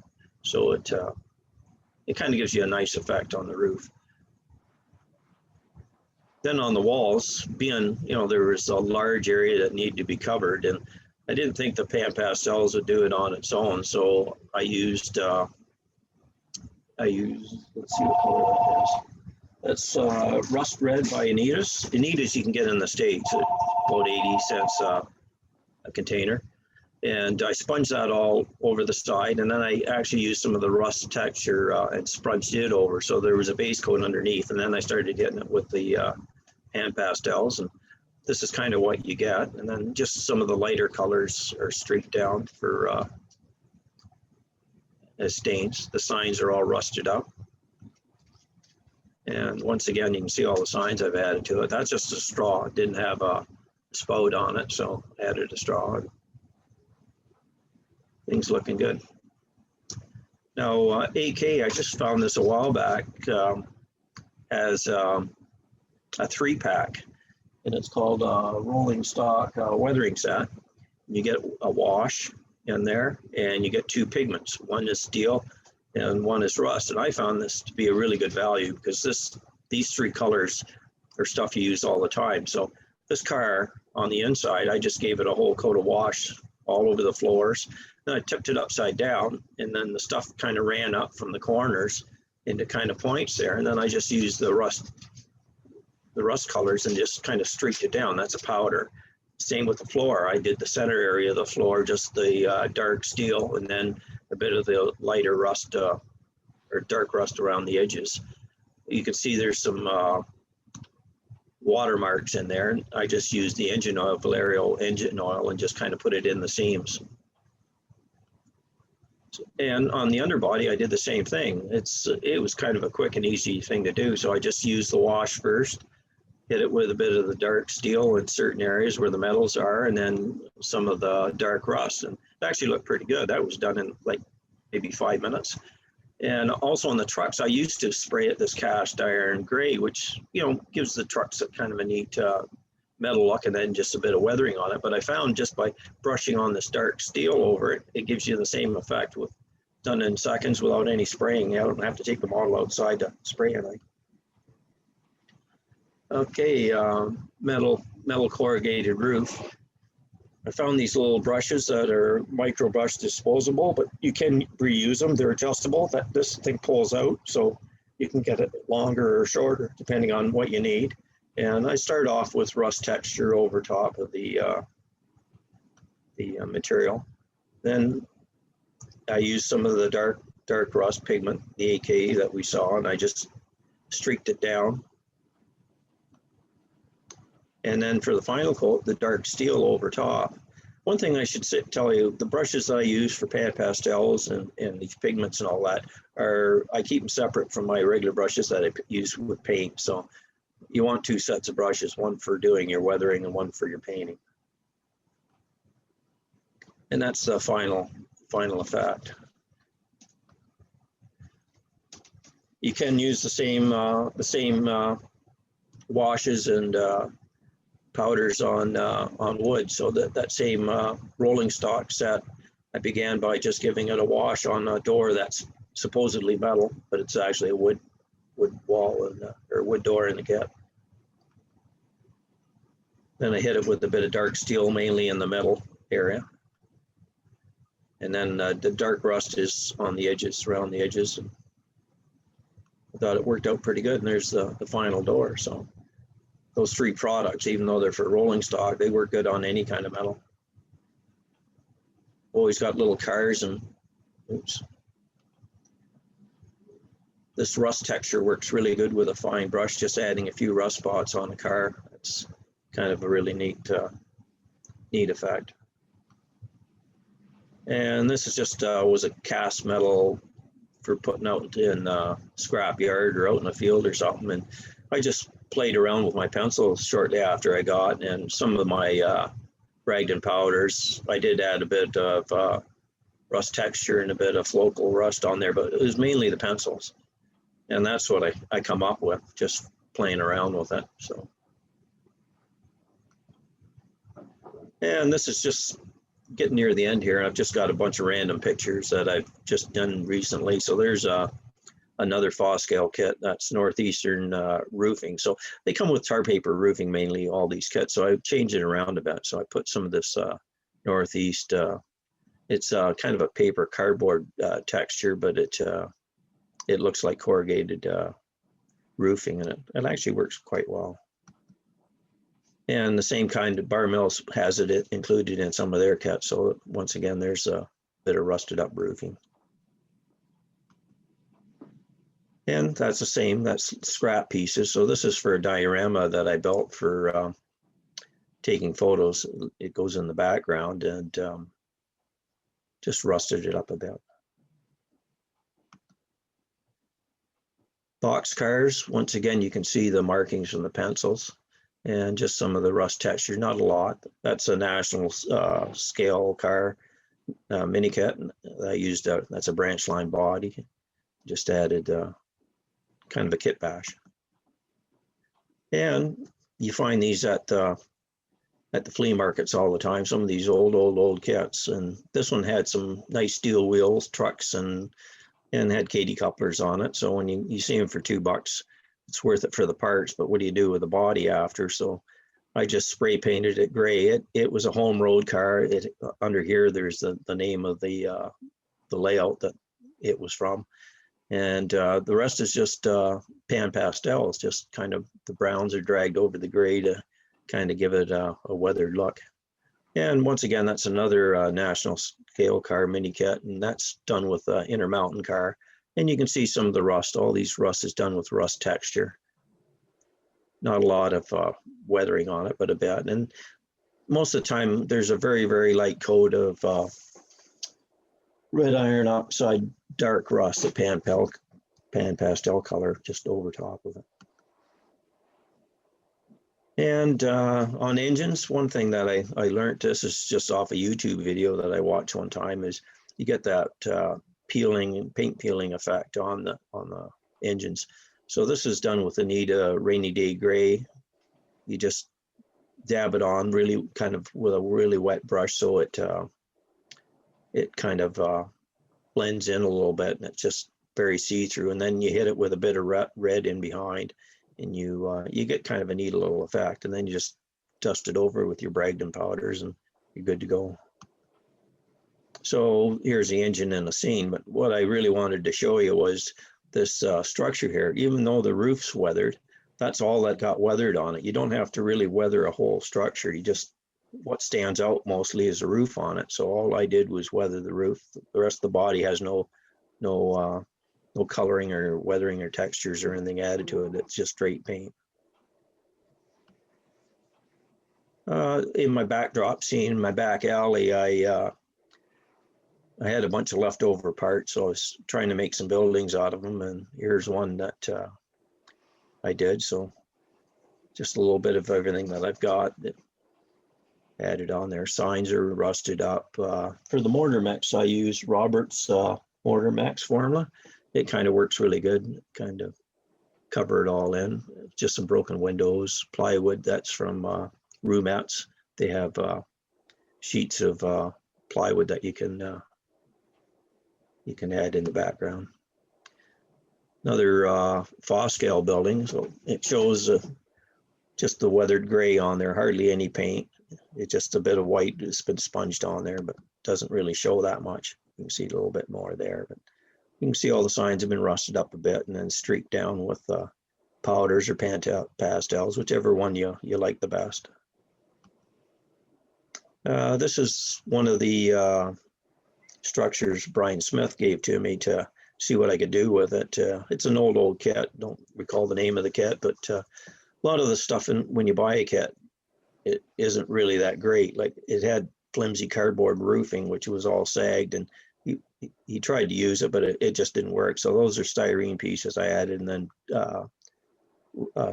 so it kind of gives you a nice effect on the roof. Then on the walls, being, you know, there was a large area that needed to be covered, and I didn't think the PanPastels would do it on its own, so I used, let's see what color that is. That's Rust Red by Anitas. Anitas you can get in the States at about 80 cents a container. And I sponged that all over the side, and then I actually used some of the rust texture and sponged it over, so there was a base coat underneath. And then I started getting it with the PanPastels, and this is kind of what you get. And then just some of the lighter colors are streaked down for as stains. The signs are all rusted up. And once again, you can see all the signs I've added to it. That's just a straw. It didn't have a spout on it, so I added a straw. Things looking good. Now, AK, I just found this a while back, has a 3-pack, and it's called a rolling stock weathering set. You get a wash in there, and you get 2 pigments. One is steel, and one is rust. And I found this to be a really good value because these 3 colors are stuff you use all the time. So this car on the inside, I just gave it a whole coat of wash all over the floors. Then I tipped it upside down, and then the stuff kind of ran up from the corners into kind of points there. And then I just used the rust colors and just kind of streaked it down. That's a powder. Same with the floor. I did the center area of the floor, just the dark steel, and then a bit of the lighter rust or dark rust around the edges. You can see there's some watermarks in there. I just used the engine oil, Valerio engine oil, and just kind of put it in the seams. And on the underbody, I did the same thing. It was kind of a quick and easy thing to do. So I just used the wash first, hit it with a bit of the dark steel in certain areas where the metals are, and then some of the dark rust. And it actually looked pretty good. That was done in like maybe 5 minutes. And also on the trucks, I used to spray it this cast iron gray, which, gives the trucks a kind of a neat metal look, and then just a bit of weathering on it. But I found just by brushing on this dark steel over it, it gives you the same effect done in seconds without any spraying. You don't have to take the model outside to spray anything. Okay, metal corrugated roof. I found these little brushes that are micro brush disposable, but you can reuse them. They're adjustable. This thing pulls out, so you can get it longer or shorter depending on what you need. And I start off with rust texture over top of the material. Then I use some of the dark rust pigment, the AK that we saw, and I just streaked it down. And then for the final coat, the dark steel over top. One thing I should tell you, the brushes that I use for PanPastels and these pigments and all that I keep them separate from my regular brushes that I use with paint. So you want 2 sets of brushes, one for doing your weathering and one for your painting. And that's the final effect. You can use the same washes and powders on wood. So that same rolling stock set, I began by just giving it a wash on a door that's supposedly metal, but it's actually a wood wall or wood door in the kit. Then I hit it with a bit of dark steel, mainly in the metal area. And then the dark rust is on the edges, around the edges. And I thought it worked out pretty good. And there's the final door. So those 3 products, even though they're for rolling stock, they work good on any kind of metal. Always got little cars and, oops. This rust texture works really good with a fine brush, just adding a few rust spots on the car. It's kind of a really neat effect. And this is just was a cast metal for putting out in scrap yard or out in the field or something. And I just played around with my pencils shortly after I got, and some of my Bragdon powders, I did add a bit of rust texture and a bit of local rust on there, but it was mainly the pencils. And that's what I come up with, just playing around with it. So, and this is just getting near the end here. I've just got a bunch of random pictures that I've just done recently. So there's another Foscale kit, that's Northeastern roofing. So they come with tar paper roofing mainly, all these kits. So I changed it around a bit. So I put some of this Northeast, it's kind of a paper cardboard texture, but it looks like corrugated roofing, and it actually works quite well. And the same kind of Bar Mills has it included in some of their kits. So once again, there's a bit of rusted up roofing. And that's the same, that's scrap pieces. So this is for a diorama that I built for taking photos. It goes in the background, and just rusted it up a bit. Box cars, once again, you can see the markings from the pencils and just some of the rust texture, not a lot. That's a national scale car. mini kit. I used that's a branch line body. Just added kind of a kit bash. And you find these at the flea markets all the time. Some of these old kits, and this one had some nice steel wheels, trucks, and had Katy couplers on it. So when you see them for $2, it's worth it for the parts. But what do you do with the body after? So I just spray painted it gray. It was a home road car. It under here there's the name of the layout that it was from, and the rest is just PanPastels. Just kind of the browns are dragged over the gray to kind of give it a weathered look. And once again, that's another national scale car mini kit, and that's done with Intermountain car. And you can see some of the rust. All these rust is done with rust texture. Not a lot of weathering on it, but a bit. And most of the time, there's a very, very light coat of red iron oxide dark rust, a PanPastel color just over top of it. And on engines, one thing that I learned, this is just off a YouTube video that I watched one time, is you get that paint peeling effect on the engines. So this is done with Anita Rainy Day Gray. You just dab it on really kind of with a really wet brush, so it kind of blends in a little bit, and it's just very see-through. And then you hit it with a bit of red in behind, and you get kind of a neat little effect. And then you just dust it over with your Bragdon powders, and you're good to go. So here's the engine in a scene, but what I really wanted to show you was this structure here. Even though the roof's weathered, that's all that got weathered on it. You don't have to really weather a whole structure. You just, what stands out mostly is the roof on it. So all I did was weather the roof. The rest of the body has no coloring or weathering or textures or anything added to it. It's just straight paint. In my backdrop scene, my back alley, I had a bunch of leftover parts, so I was trying to make some buildings out of them, and here's one that I did. So just a little bit of everything that I've got that added on there. Signs are rusted up. For the mortar mix, I use Robert's mortar mix formula. It kind of works really good, kind of cover it all in. Just some broken windows, plywood that's from Roomettes. They have sheets of plywood that you can add in the background. Another Foscale building, so it shows just the weathered gray on there, hardly any paint. It's just a bit of white that's been sponged on there, but doesn't really show that much. You can see a little bit more there, but you can see all the signs have been rusted up a bit and then streaked down with powders or pastels, whichever one you like the best. This is one of the structures Brian Smith gave to me to see what I could do with it. It's an old kit. Don't recall the name of the kit, but a lot of the stuff when you buy a kit, it isn't really that great. Like, it had flimsy cardboard roofing, which was all sagged, and he tried to use it, but it just didn't work. So those are styrene pieces I added, and then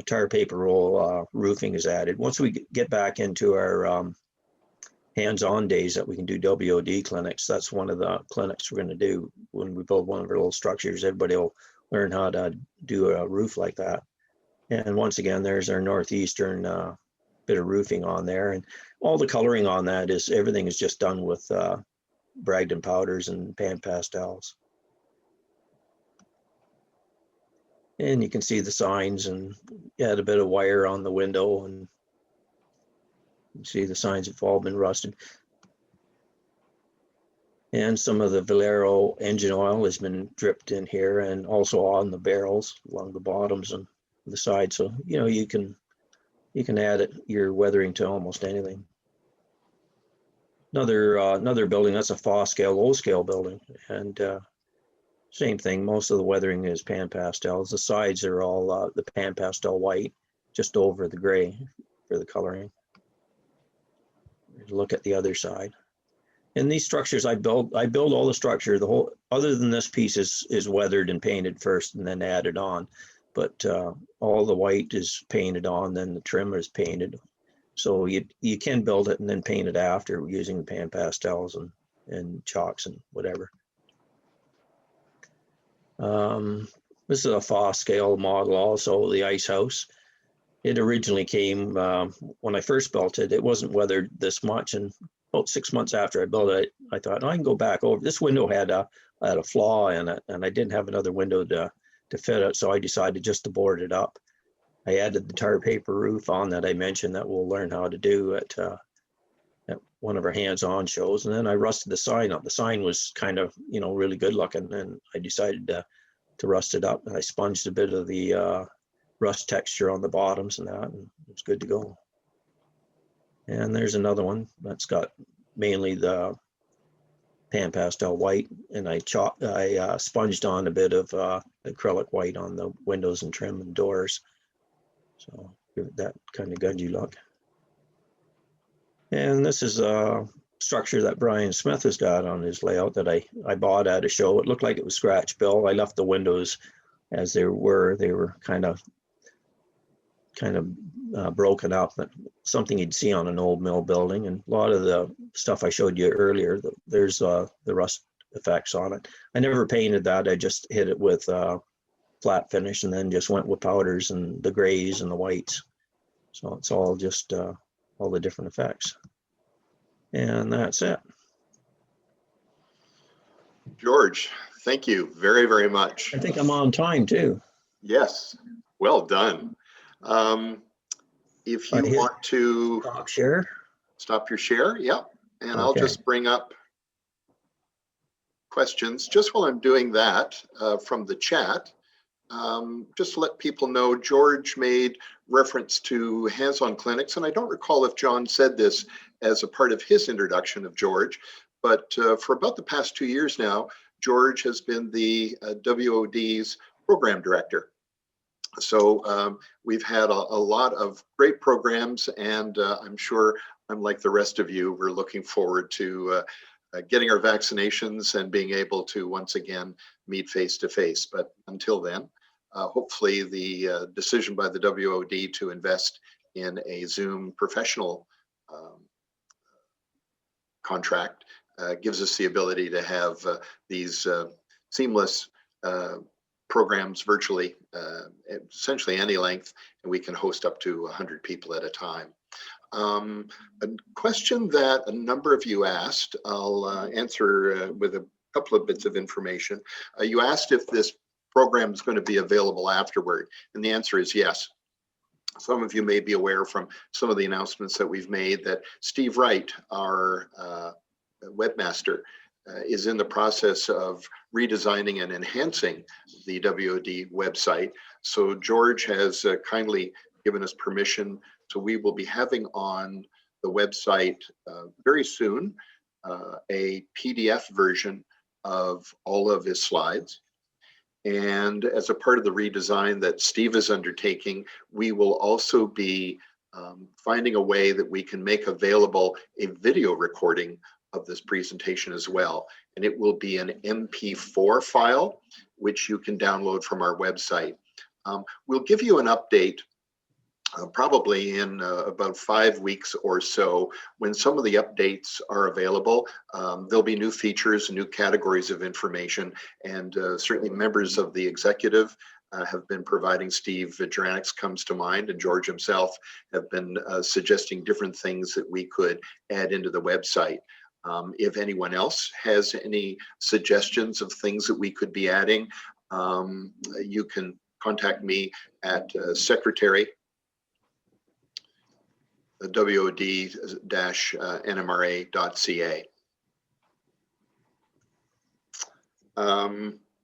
tar paper roll roofing is added. Once we get back into our hands-on days that we can do WOD clinics, that's one of the clinics we're going to do when we build one of our little structures. Everybody will learn how to do a roof like that. And once again, there's our northeastern bit of roofing on there, and all the coloring on that is, everything is just done with Bragdon powders and PanPastels. And you can see the signs, and add a bit of wire on the window, and you see the signs have all been rusted. And some of the Valero engine oil has been dripped in here, and also on the barrels along the bottoms and the sides. So, you know, you can add your weathering to almost anything. Another building, that's a Foscale low scale building, and same thing. Most of the weathering is PanPastels. The sides are all the PanPastel white, just over the gray for the coloring. Look at the other side. And these structures I build all the structure. The whole, other than this piece, is weathered and painted first and then added on. But all the white is painted on, then the trim is painted. So you can build it and then paint it after using the PanPastels, and and chalks and whatever. This is a Foss scale model also, the ice house. It originally came, when I first built it, it wasn't weathered this much, and about 6 months after I built it, I thought, oh, I can go back over. This window had a flaw in it, and I didn't have another window to fit it, so I decided just to board it up. I added the tar paper roof on that I mentioned that we'll learn how to do at one of our hands-on shows, and then I rusted the sign up. The sign was kind of, really good looking, and I decided to rust it up, and I sponged a bit of the rust texture on the bottoms and that, and it was good to go. And there's another one that's got mainly the PanPastel white, and I sponged on a bit of acrylic white on the windows and trim and doors, so give it that kind of gungy look. And this is a structure that Brian Smith has got on his layout that I bought at a show. It looked like it was scratch built. I left the windows as they were. They were kind of broken up, but something you'd see on an old mill building. And a lot of the stuff I showed you earlier, there's the rust effects on it. I never painted that. I just hit it with flat finish and then just went with powders and the grays and the whites. So it's all just all the different effects. And that's it. George, thank you very, very much. I think I'm on time too. Yes, well done. If you want to stop your share, yeah, and okay. I'll just bring up questions just while I'm doing that from the chat. Just to let people know, George made reference to hands-on clinics, and I don't recall if John said this as a part of his introduction of George, but for about the past 2 years now, George has been the WOD's program director. So we've had a lot of great programs, and I'm sure, unlike the rest of you, we're looking forward to getting our vaccinations and being able to once again meet face to face. But until then, hopefully the decision by the WOD to invest in a Zoom professional contract gives us the ability to have these seamless programs virtually, essentially any length, and we can host up to 100 people at a time. A question that a number of you asked, I'll answer with a couple of bits of information. You asked if this program is going to be available afterward, and the answer is yes. Some of you may be aware from some of the announcements that we've made that Steve Wright, our webmaster, is in the process of redesigning and enhancing the WOD website. So George has kindly given us permission. So we will be having on the website very soon a PDF version of all of his slides. And as a part of the redesign that Steve is undertaking, we will also be finding a way that we can make available a video recording of this presentation as well. And it will be an MP4 file, which you can download from our website. We'll give you an update probably in about 5 weeks or so when some of the updates are available. There'll be new features, new categories of information, and certainly members of the executive have been providing. Steve Juranics comes to mind, and George himself have been suggesting different things that we could add into the website. If anyone else has any suggestions of things that we could be adding, you can contact me at secretary wod-nmra.ca.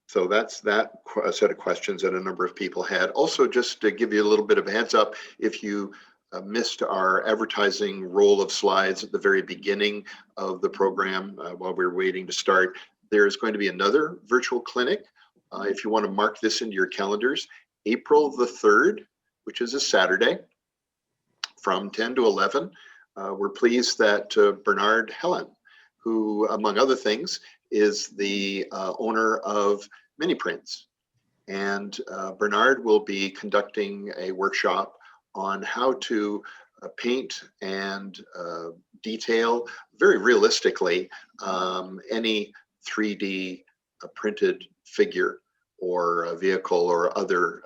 So that's that set of questions that a number of people had. Also, just to give you a little bit of a heads up, if you missed our advertising roll of slides at the very beginning of the program while we were waiting to start, there's going to be another virtual clinic. If you want to mark this into your calendars, April the 3rd, which is a Saturday, from 10 to 11. We're pleased that Bernard Helen, who, among other things, is the owner of Mini Prints. And Bernard will be conducting a workshop on how to paint and detail very realistically any 3D printed figure or a vehicle or other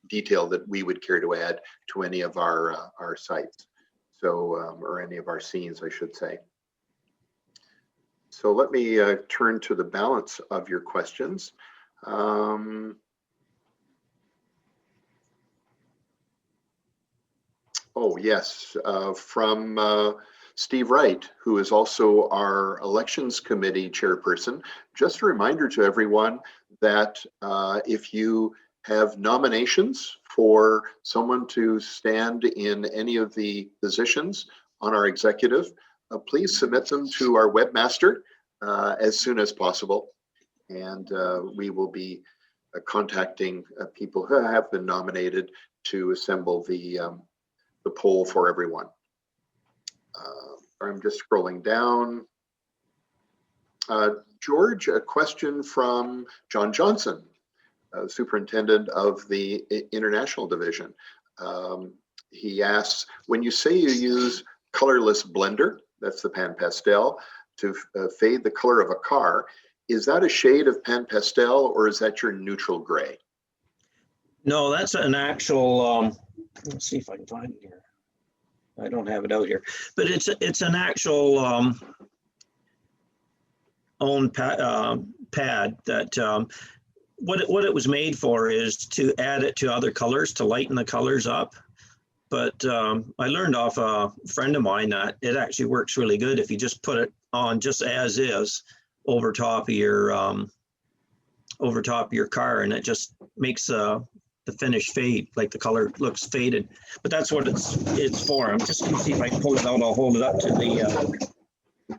detail that we would care to add to any of our sites. So, or any of our scenes, I should say. So let me turn to the balance of your questions. Oh, yes, from Steve Wright, who is also our elections committee chairperson. Just a reminder to everyone that if you have nominations for someone to stand in any of the positions on our executive, please submit them to our webmaster as soon as possible. And we will be contacting people who have been nominated to assemble the poll for everyone. I'm just scrolling down. George, a question from John Johnson, superintendent of the International Division. He asks, when you say you use colorless blender, that's the PanPastel, to fade the color of a car, is that a shade of PanPastel or is that your neutral gray? No, that's an actual, let's see if I can find it here. I don't have it out here, but it's an actual own pad that what it was made for is to add it to other colors to lighten the colors up. But I learned off a friend of mine that it actually works really good if you just put it on just as is over top of your car, and it just makes the finish fade, like the color looks faded. But that's what it's for. I'm just gonna see if I can pull it out. I'll hold it up to the.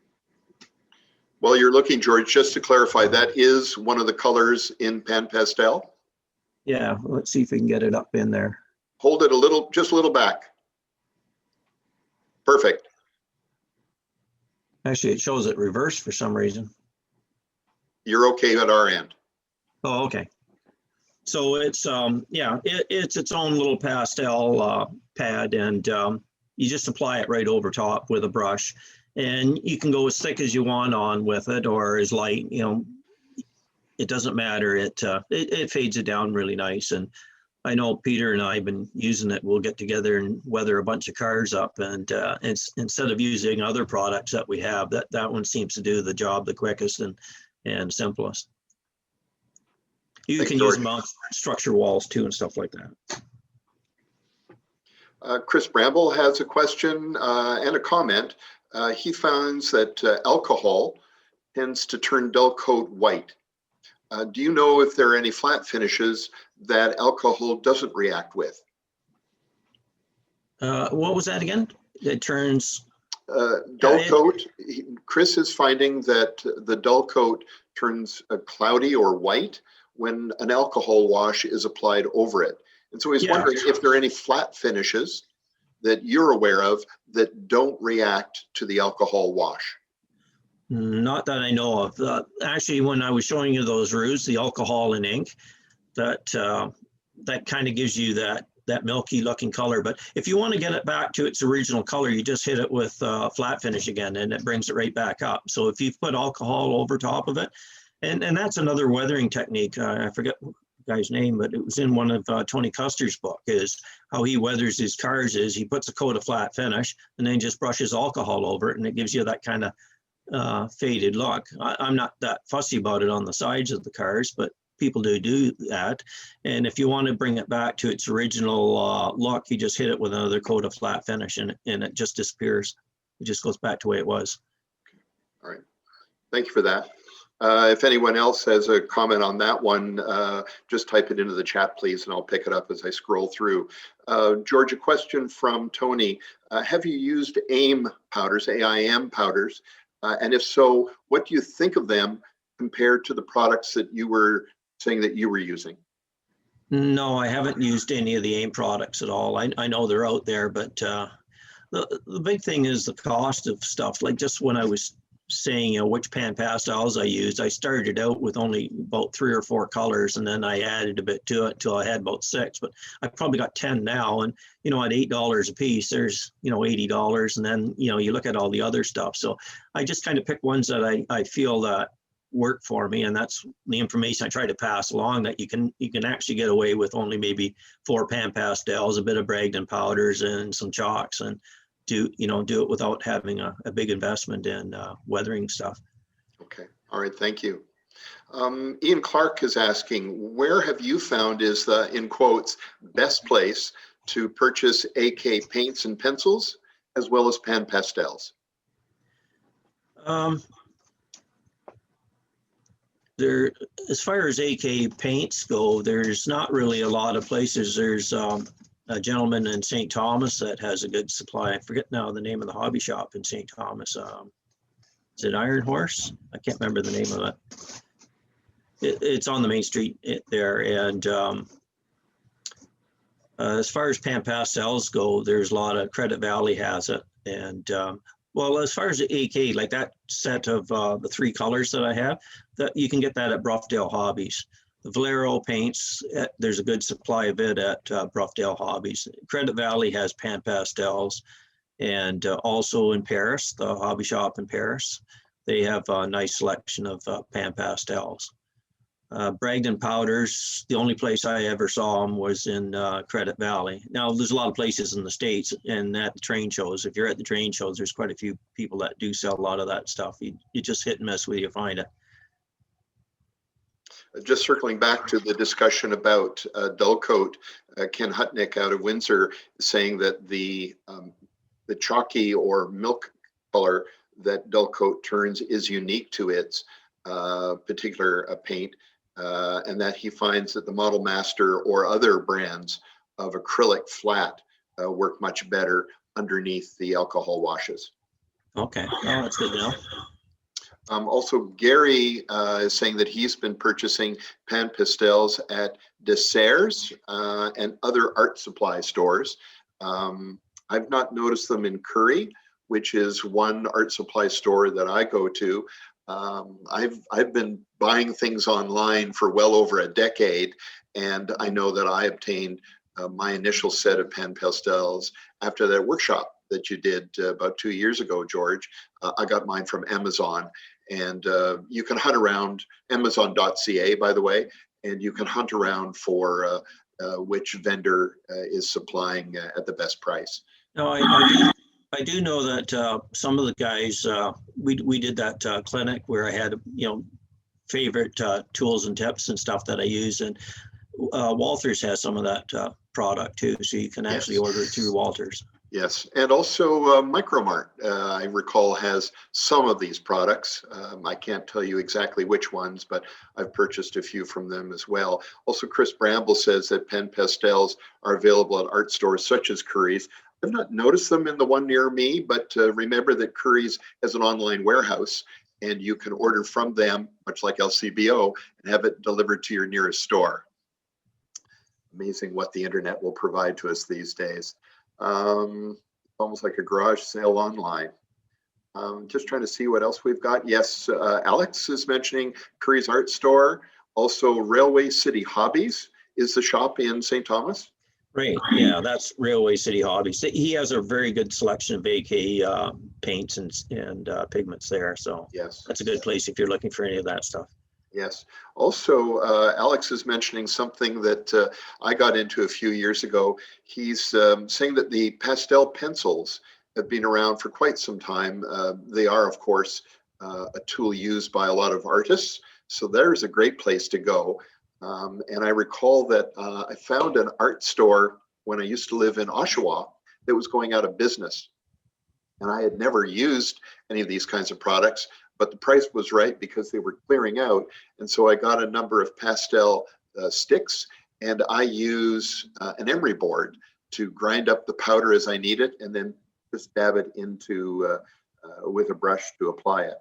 While you're looking, George, just to clarify, that is one of the colors in PanPastel? Yeah, let's see if we can get it up in there. Hold it a little, just a little back. Perfect. Actually, it shows it reversed for some reason. You're okay at our end. Oh, okay. So it's yeah, it's its own little pastel pad, and you just apply it right over top with a brush, and you can go as thick as you want on with it or as light. You know, it doesn't matter. It fades it down really nice. And I know Peter and I have been using it. We'll get together and weather a bunch of cars up, and instead of using other products that we have, that one seems to do the job the quickest and simplest. You Thanks, can George. use them on structure walls too and stuff like that. Chris Bramble has a question and a comment. He finds that alcohol tends to turn dull coat white. Do you know if there are any flat finishes that alcohol doesn't react with? What was that again? It turns... dull coat, Chris is finding that the dull coat turns cloudy or white when an alcohol wash is applied over it. And so he's wondering if there are any flat finishes that you're aware of that don't react to the alcohol wash. Not that I know of. Actually, when I was showing you those roux, the alcohol and ink, that kind of gives you that milky looking color. But if you want to get it back to its original color, you just hit it with flat finish again, and it brings it right back up. So if you put alcohol over top of it, and that's another weathering technique. I forget the guy's name, but it was in one of Tony Custer's book, is how he weathers his cars is he puts a coat of flat finish and then just brushes alcohol over it, and it gives you that kind of faded look. I'm not that fussy about it on the sides of the cars, but people do that. And if you want to bring it back to its original look, you just hit it with another coat of flat finish, and it just disappears. It just goes back to the way it was. All right. Thank you for that. If anyone else has a comment on that one, just type it into the chat, please, and I'll pick it up as I scroll through. George, a question from Tony. Have you used AIM powders, AIM powders? And if so, what do you think of them compared to the products that you were saying that you were using? No, I haven't used any of the AIM products at all. I know they're out there, but the big thing is the cost of stuff. Like just when I was saying, you know, which PanPastels I used, I started out with only about 3 or 4 colors, and then I added a bit to it until I had about 6. But I've probably got 10 now, and you know, at $8 a piece, there's, you know, $80, and then, you know, you look at all the other stuff. So I just kind of pick ones that I feel that work for me, and that's the information I try to pass along, that you can actually get away with only maybe 4 PanPastels, a bit of Bragdon powders, and some chalks, and do it without having a big investment in weathering stuff. Okay. All right. Thank you. Ian Clark is asking, where have you found is the, in quotes, best place to purchase AK paints and pencils as well as PanPastels? There, as far as AK paints go, there's not really a lot of places. There's a gentleman in St. Thomas that has a good supply. I forget now the name of the hobby shop in St. Thomas. Is it Iron Horse? I can't remember the name of it. It's on the main street there. And as far as PanPastels go, there's a lot of, Credit Valley has it. And well, as far as the AK, like that set of the 3 colors that I have, that you can get that at Bruffdale Hobbies. The Valero paints, there's a good supply of it at Bruffdale Hobbies. Credit Valley has PanPastels, and also in Paris, the hobby shop in Paris, they have a nice selection of PanPastels. Bragdon powders, the only place I ever saw them was in Credit Valley. Now, there's a lot of places in the States and at the train shows. If you're at the train shows, there's quite a few people that do sell a lot of that stuff. You just hit and miss where you find it. Just circling back to the discussion about dull coat, Ken Hutnick out of Windsor is saying that the chalky or milk color that dull coat turns is unique to its particular paint, and that he finds that the Model Master or other brands of acrylic flat work much better underneath the alcohol washes. Okay, well, that's good to know. Also, Gary is saying that he's been purchasing PanPastels at Desserts and other art supply stores. I've not noticed them in Curry, which is one art supply store that I go to. I've been buying things online for well over a decade, and I know that I obtained my initial set of PanPastels after that workshop that you did about 2 years ago, George. I got mine from Amazon, and you can hunt around Amazon.ca, by the way, and you can hunt around for which vendor is supplying at the best price. No, I do know that some of the guys, we did that clinic where I had, you know, favorite tools and tips and stuff that I use, and Walters has some of that product too, so you can actually order it through Walters. Yes, and also Micromart, I recall, has some of these products. I can't tell you exactly which ones, but I've purchased a few from them as well. Also, Chris Bramble says that PanPastels are available at art stores such as Curry's. I've not noticed them in the one near me, but remember that Curry's has an online warehouse, and you can order from them, much like LCBO, and have it delivered to your nearest store. Amazing what the internet will provide to us these days. Almost like a garage sale online. Just trying to see what else we've got. Yes, Alex is mentioning Curry's Art Store. Also, Railway City Hobbies is the shop in St. Thomas. Right, yeah, that's Railway City Hobbies. He has a very good selection of AK paints and pigments there, so yes, that's a good place if you're looking for any of that stuff. Yes. Also, Alex is mentioning something that I got into a few years ago. He's saying that the pastel pencils have been around for quite some time. They are, of course, a tool used by a lot of artists. So there's a great place to go. And I recall that I found an art store when I used to live in Oshawa that was going out of business. And I had never used any of these kinds of products, but the price was right because they were clearing out. And so I got a number of pastel sticks, and I use an emery board to grind up the powder as I need it, and then just dab it into with a brush to apply it.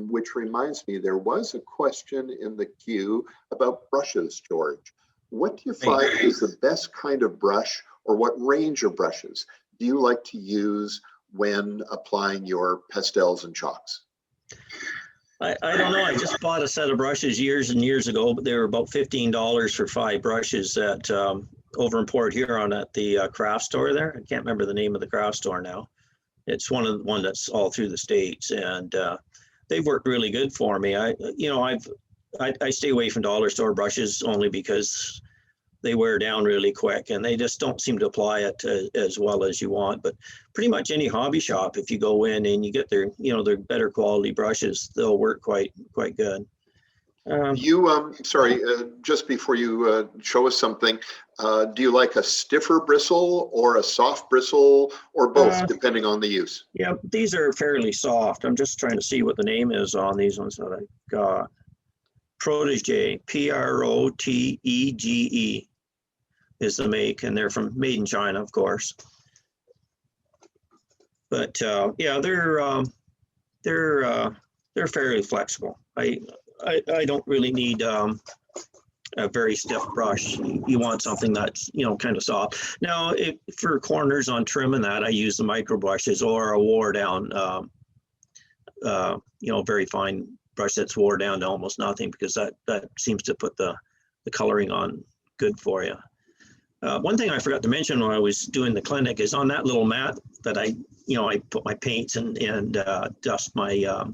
Which reminds me, there was a question in the queue about brushes, George. What do you find is the best kind of brush, or what range of brushes do you like to use when applying your pastels and chalks? I don't know. I just bought a set of brushes years and years ago, but they were about $15 for 5 brushes at over in Port Huron at the craft store there. I can't remember the name of the craft store now. It's one that's all through the States, and they've worked really good for me. I stay away from dollar store brushes only because they wear down really quick and they just don't seem to apply it as well as you want. But pretty much any hobby shop, if you go in and you get their, their better quality brushes, they'll work quite good. Sorry, just before you show us something, do you like a stiffer bristle or a soft bristle or both, depending on the use? Yeah, these are fairly soft. I'm just trying to see what the name is on these ones that I got. Protege, Protege is the make, and they're made in China, of course. But yeah, they're fairly flexible. I don't really need a very stiff brush. You want something that's kind of soft. Now, for corners on trim and that, I use the micro brushes or a wore down, very fine brush that's wore down to almost nothing, because that seems to put the coloring on good for you. One thing I forgot to mention when I was doing the clinic is on that little mat that I put my paints and dust my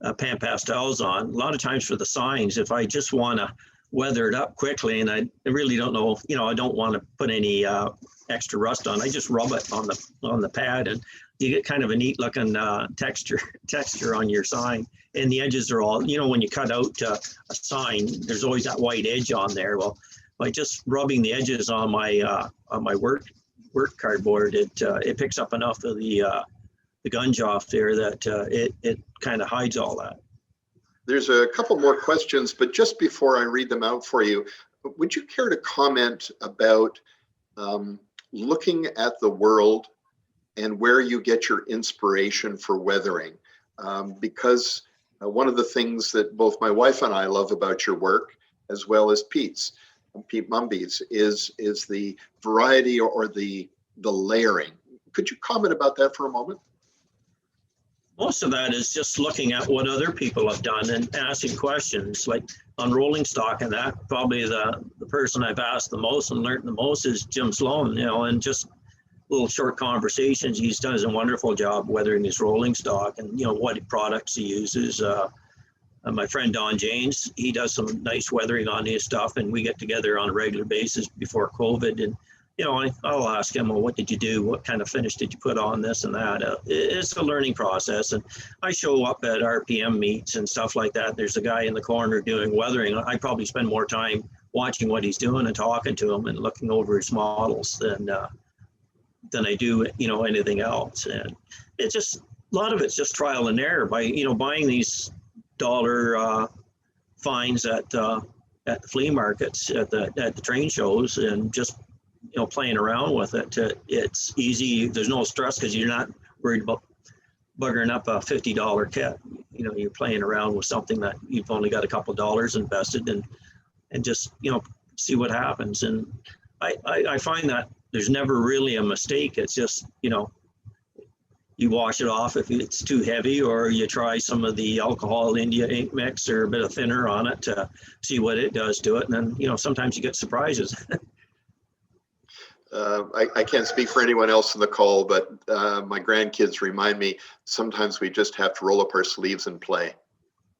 PanPastels on. A lot of times for the signs, if I just want to weather it up quickly and I really don't know, I don't want to put any extra rust on, I just rub it on the pad, and you get kind of a neat looking texture on your sign. And the edges are all, when you cut out a sign, there's always that white edge on there. Well, by just rubbing the edges on my work cardboard, it picks up enough of the gunge off there that it kind of hides all that. There's a couple more questions, but just before I read them out for you, would you care to comment about looking at the world and where you get your inspiration for weathering? Because one of the things that both my wife and I love about your work, as well as Pete Mumby's, is the variety or the layering. Could you comment about that for a moment? Most of that is just looking at what other people have done and asking questions. Like on rolling stock and that, probably the person I've asked the most and learned the most is Jim Sloan, and just little short conversations. He's done a wonderful job weathering his rolling stock and, what products he uses. My friend Don James, he does some nice weathering on his stuff, and we get together on a regular basis before COVID. And, I'll ask him, well, what did you do? What kind of finish did you put on this and that? It's a learning process. And I show up at RPM meets and stuff like that. There's a guy in the corner doing weathering. I probably spend more time watching what he's doing and talking to him and looking over his models than I do, anything else. And it's just, a lot of it's just trial and error by, buying these dollar finds at the flea markets, at the train shows, and just, playing around with it. It's easy. There's no stress because you're not worried about buggering up a $50 kit. You're playing around with something that you've only got a couple dollars invested in, and just, see what happens. And I find that there's never really a mistake. It's just, you wash it off if it's too heavy, or you try some of the alcohol India ink mix or a bit of thinner on it to see what it does to it. And then, sometimes you get surprises. I can't speak for anyone else in the call, but my grandkids remind me sometimes we just have to roll up our sleeves and play.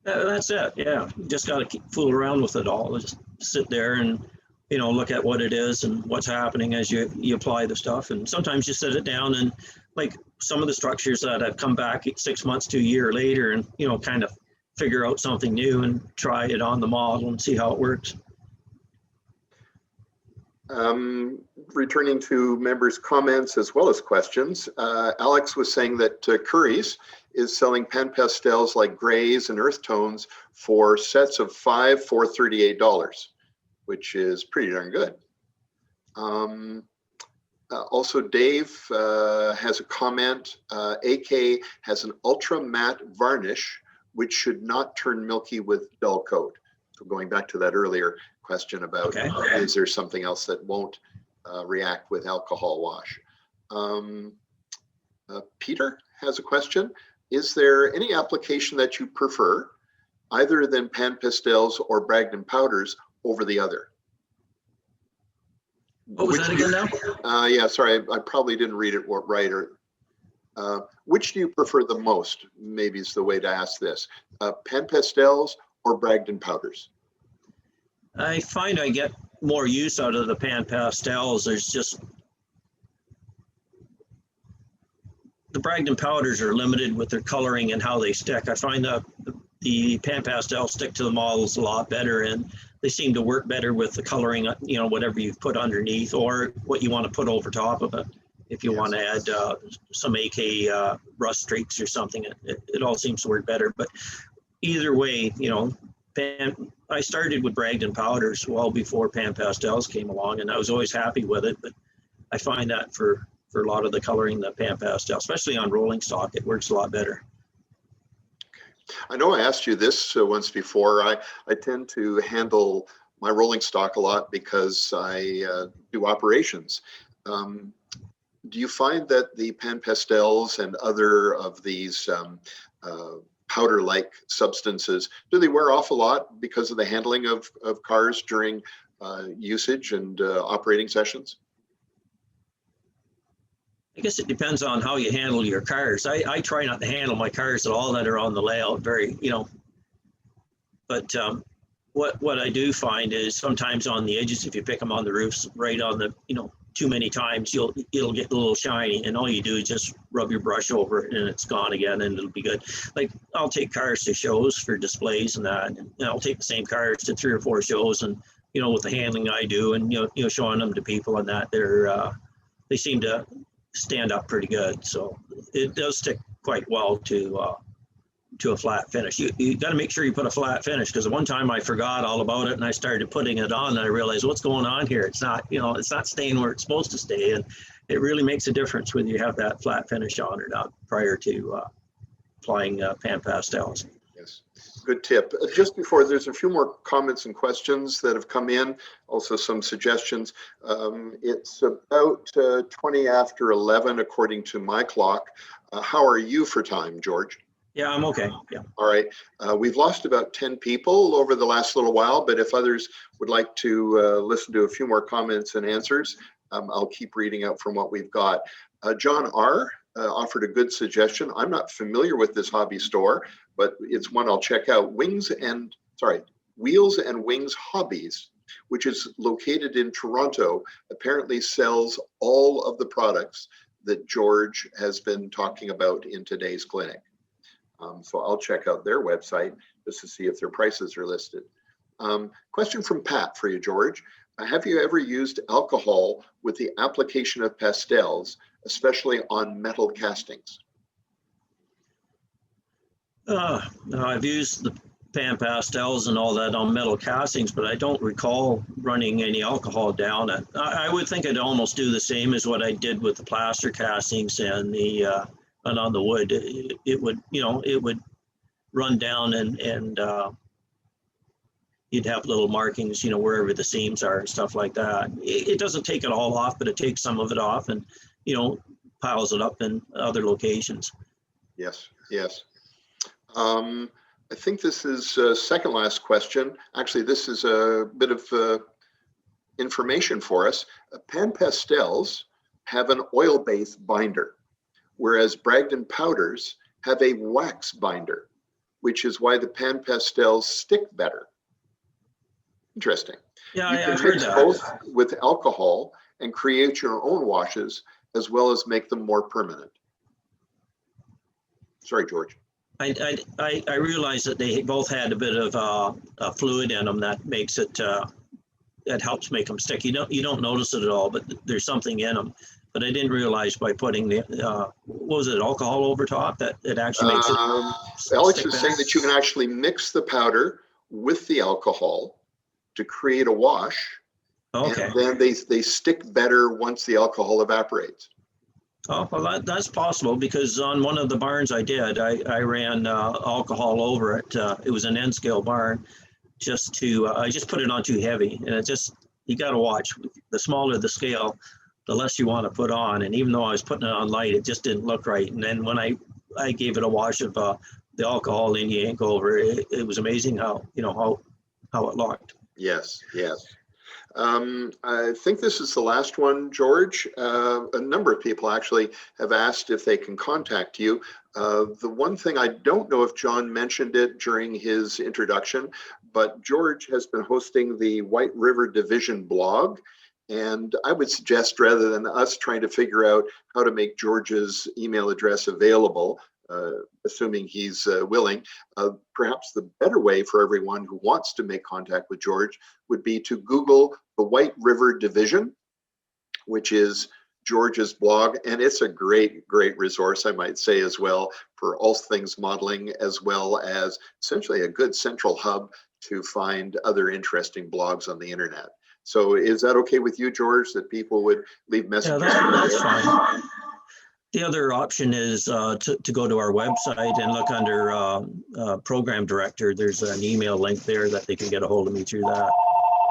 That's it. Yeah. You just got to fool around with it all. Just sit there and, look at what it is and what's happening as you apply the stuff. And sometimes you set it down, and like some of the structures that have come back 6 months to a year later, and, kind of figure out something new and try it on the model and see how it works. Returning to members' comments as well as questions, Alex was saying that Curry's is selling PanPastels like grays and earth tones for sets of 5 for $38, which is pretty darn good. Also, Dave has a comment. AK has an ultra matte varnish, which should not turn milky with dull coat. So going back to that earlier question about, is there something else that won't react with alcohol wash? Peter has a question. is there any application that you prefer, either than PanPastels or Bragdon powders over the other? What was that again now? Yeah, sorry, I probably didn't read it right. Or which do you prefer the most? Maybe is the way to ask this. PanPastels or Bragdon powders? I find I get more use out of the PanPastels. There's just, the Bragdon powders are limited with their coloring and how they stick. I find that the PanPastels stick to the models a lot better, and they seem to work better with the coloring, you know, whatever you've put underneath or what you want to put over top of it. If you want to add some AK rust streaks or something, it all seems to work better. But either way, you know, I started with Bragdon powders well before PanPastels came along, and I was always happy with it. But I find that for a lot of the coloring, the PanPastel, especially on rolling stock, it works a lot better. I know I asked you this once before. I tend to handle my rolling stock a lot because I do operations. Do you find that the PanPastels and other of these powder-like substances, do they wear off a lot because of the handling of cars during usage and operating sessions? I guess it depends on how you handle your cars. I try not to handle my cars at all that are on the layout very, you know, but what I do find is sometimes on the edges, if you pick them on the roofs, right on the, you know, too many times, it'll get a little shiny, and all you do is just rub your brush over it and it's gone again, and it'll be good. Like, I'll take cars to shows for displays and that, and I'll take the same cars to 3 or 4 shows, and, you know, with the handling I do, and you know showing them to people and that, they seem to stand up pretty good. So it does stick quite well to a flat finish. You got to make sure you put a flat finish, because one time I forgot all about it and I started putting it on and I realized what's going on here. It's not, you know, it's not staying where it's supposed to stay, and it really makes a difference whether you have that flat finish on or not prior to applying PanPastels. Yes, good tip. Just before, there's a few more comments and questions that have come in, also some suggestions. It's about 20 after 11 according to my clock. How are you for time, George? Yeah, I'm okay. Yeah. All right. We've lost about 10 people over the last little while, but if others would like to listen to a few more comments and answers, I'll keep reading out from what we've got. John R. Offered a good suggestion. I'm not familiar with this hobby store, but it's one I'll check out. Wheels and Wings Hobbies, which is located in Toronto, apparently sells all of the products that George has been talking about in today's clinic. So I'll check out their website just to see if their prices are listed. Question from Pat for you, George. Have you ever used alcohol with the application of pastels, especially on metal castings? No, I've used the PanPastels and all that on metal castings, but I don't recall running any alcohol down it. I would think I'd almost do the same as what I did with the plaster castings and the and on the wood. It would, you know, it would run down and you'd have little markings, you know, wherever the seams are and stuff like that. It doesn't take it all off, but it takes some of it off and, you know, piles it up in other locations. Yes, yes. I think this is second last question. Actually, this is a bit of information for us. PanPastels have an oil-based binder, whereas Bragdon powders have a wax binder, which is why the PanPastels stick better. Interesting. Yeah, you can I've heard mix that. both with alcohol and create your own washes, as well as make them more permanent. Sorry, George. I realized that they both had a bit of fluid in them that makes it, that helps make them stick. You don't notice it at all, but there's something in them. But I didn't realize by putting the, what was it, alcohol over top, that it actually makes it Alex is saying that you can actually mix the powder with the alcohol to create a wash. Okay. And then they stick better once the alcohol evaporates. Oh, well, that's possible, because on one of the barns I did, I ran alcohol over it. It was an N scale barn, just to, I just put it on too heavy, and it just, you got to watch. The smaller the scale, the less you want to put on. And even though I was putting it on light, it just didn't look right. And then when I I gave it a wash of the alcohol India ink over. It was amazing how, you know, how it looked. Yes, yes. I think this is the last one, George. A number of people actually have asked if they can contact you. The one thing, I don't know if John mentioned it during his introduction, but George has been hosting the White River Division blog. And I would suggest, rather than us trying to figure out how to make George's email address available, assuming he's willing, perhaps the better way for everyone who wants to make contact with George would be to Google the White River Division, which is George's blog. And it's a great, great resource, I might say, as well, for all things modeling, as well as essentially a good central hub to find other interesting blogs on the internet. So is that okay with you, George, that people would leave messages? Yeah, that's fine. The other option is to go to our website and look under Program Director. There's an email link there that they can get a hold of me through that.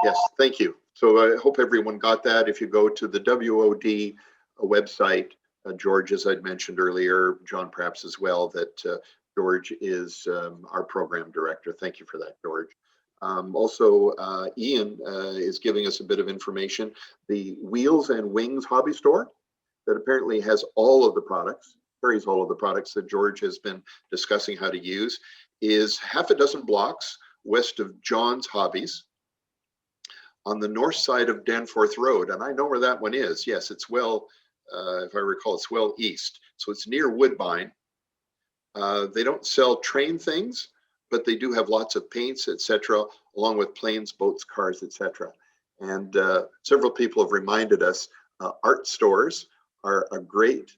Yes, thank you. So I hope everyone got that. If you go to the WOD website, George, as I'd mentioned earlier, John perhaps as well, that George is our Program Director. Thank you for that, George. Also, Ian is giving us a bit of information. The Wheels and Wings hobby store that apparently has all of the products, carries all of the products that George has been discussing how to use, is half a dozen blocks west of John's Hobbies on the north side of Danforth Road. And I know where that one is. Yes, it's well, if I recall, it's well east. So it's near Woodbine. They don't sell train things, but they do have lots of paints, etc., along with planes, boats, cars, etc. And several people have reminded us art stores are a great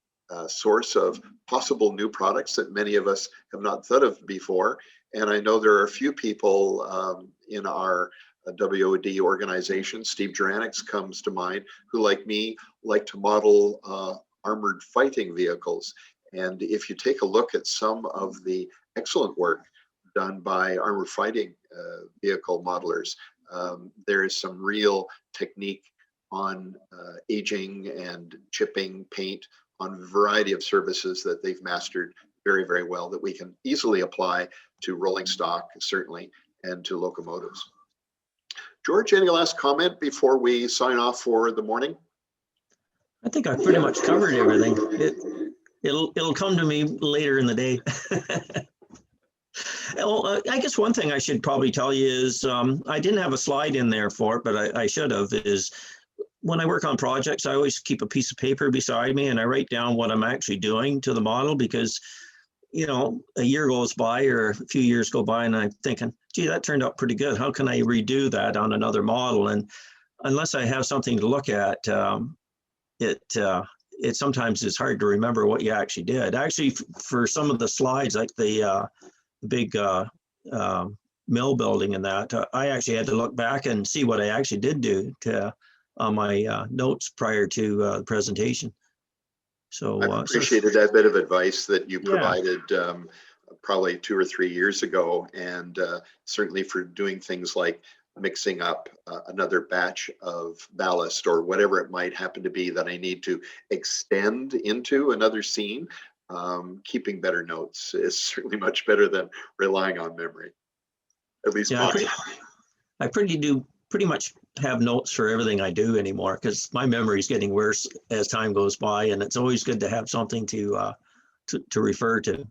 source of possible new products that many of us have not thought of before. And I know there are a few people in our WOD organization, Steve Juranix comes to mind, who, like me, like to model armored fighting vehicles. And if you take a look at some of the excellent work done by armored fighting vehicle modelers, there is some real technique on aging and chipping paint on a variety of services that they've mastered very, very well, that we can easily apply to rolling stock, certainly, and to locomotives. George, any last comment before we sign off for the morning? I think I pretty much covered everything. It'll come to me later in the day. Well, I guess one thing I should probably tell you is I didn't have a slide in there for it, but I should have, is when I work on projects, I always keep a piece of paper beside me and I write down what I'm actually doing to the model, because, you know, a year goes by or a few years go by and I'm thinking, gee, that turned out pretty good. How can I redo that on another model? And unless I have something to look at, it sometimes is hard to remember what you actually did. Actually, for some of the slides, like the big mill building and that, I actually had to look back and see what I actually did do on my notes prior to the presentation. So I appreciated that bit of advice that you provided probably 2 or 3 years ago, and certainly for doing things like mixing up another batch of ballast or whatever it might happen to be that I need to extend into another scene. Keeping better notes is certainly much better than relying on memory, at least. Yeah, I pretty much have notes for everything I do anymore, because my memory is getting worse as time goes by, and it's always good to have something to refer to.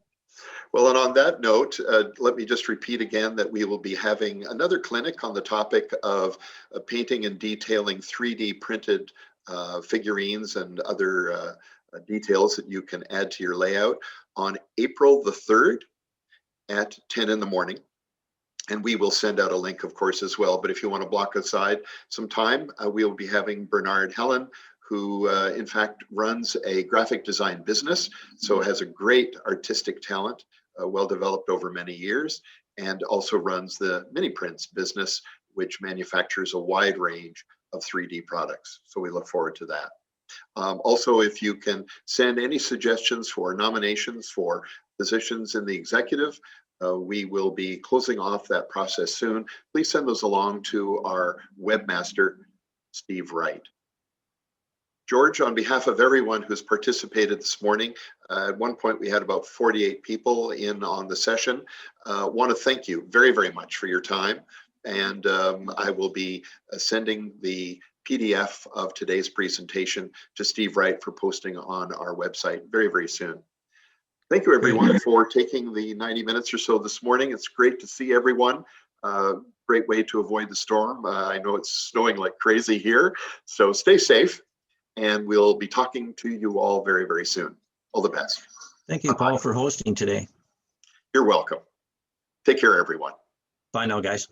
Well, and on that note, let me just repeat again that we will be having another clinic on the topic of painting and detailing 3D printed figurines and other details that you can add to your layout on April the 3rd at 10 in the morning. And we will send out a link, of course, as well. But if you want to block aside some time, we will be having Bernard Helen, who in fact runs a graphic design business, so has a great artistic talent, well developed over many years, and also runs the mini prints business, which manufactures a wide range of 3D products. So we look forward to that. Also, if you can send any suggestions for nominations for positions in the executive, we will be closing off that process soon. Please send those along to our webmaster, Steve Wright. George, on behalf of everyone who's participated this morning, at one point we had about 48 people in on the session. Want to thank you very, very much for your time. And I will be sending the PDF of today's presentation to Steve Wright for posting on our website very, very soon. Thank you, everyone, for taking the 90 minutes or so this morning. It's great to see everyone. Great way to avoid the storm. I know it's snowing like crazy here, so stay safe. And we'll be talking to you all very, very soon. All the best. Thank you, Paul, for hosting today. You're welcome. Take care, everyone. Bye now, guys.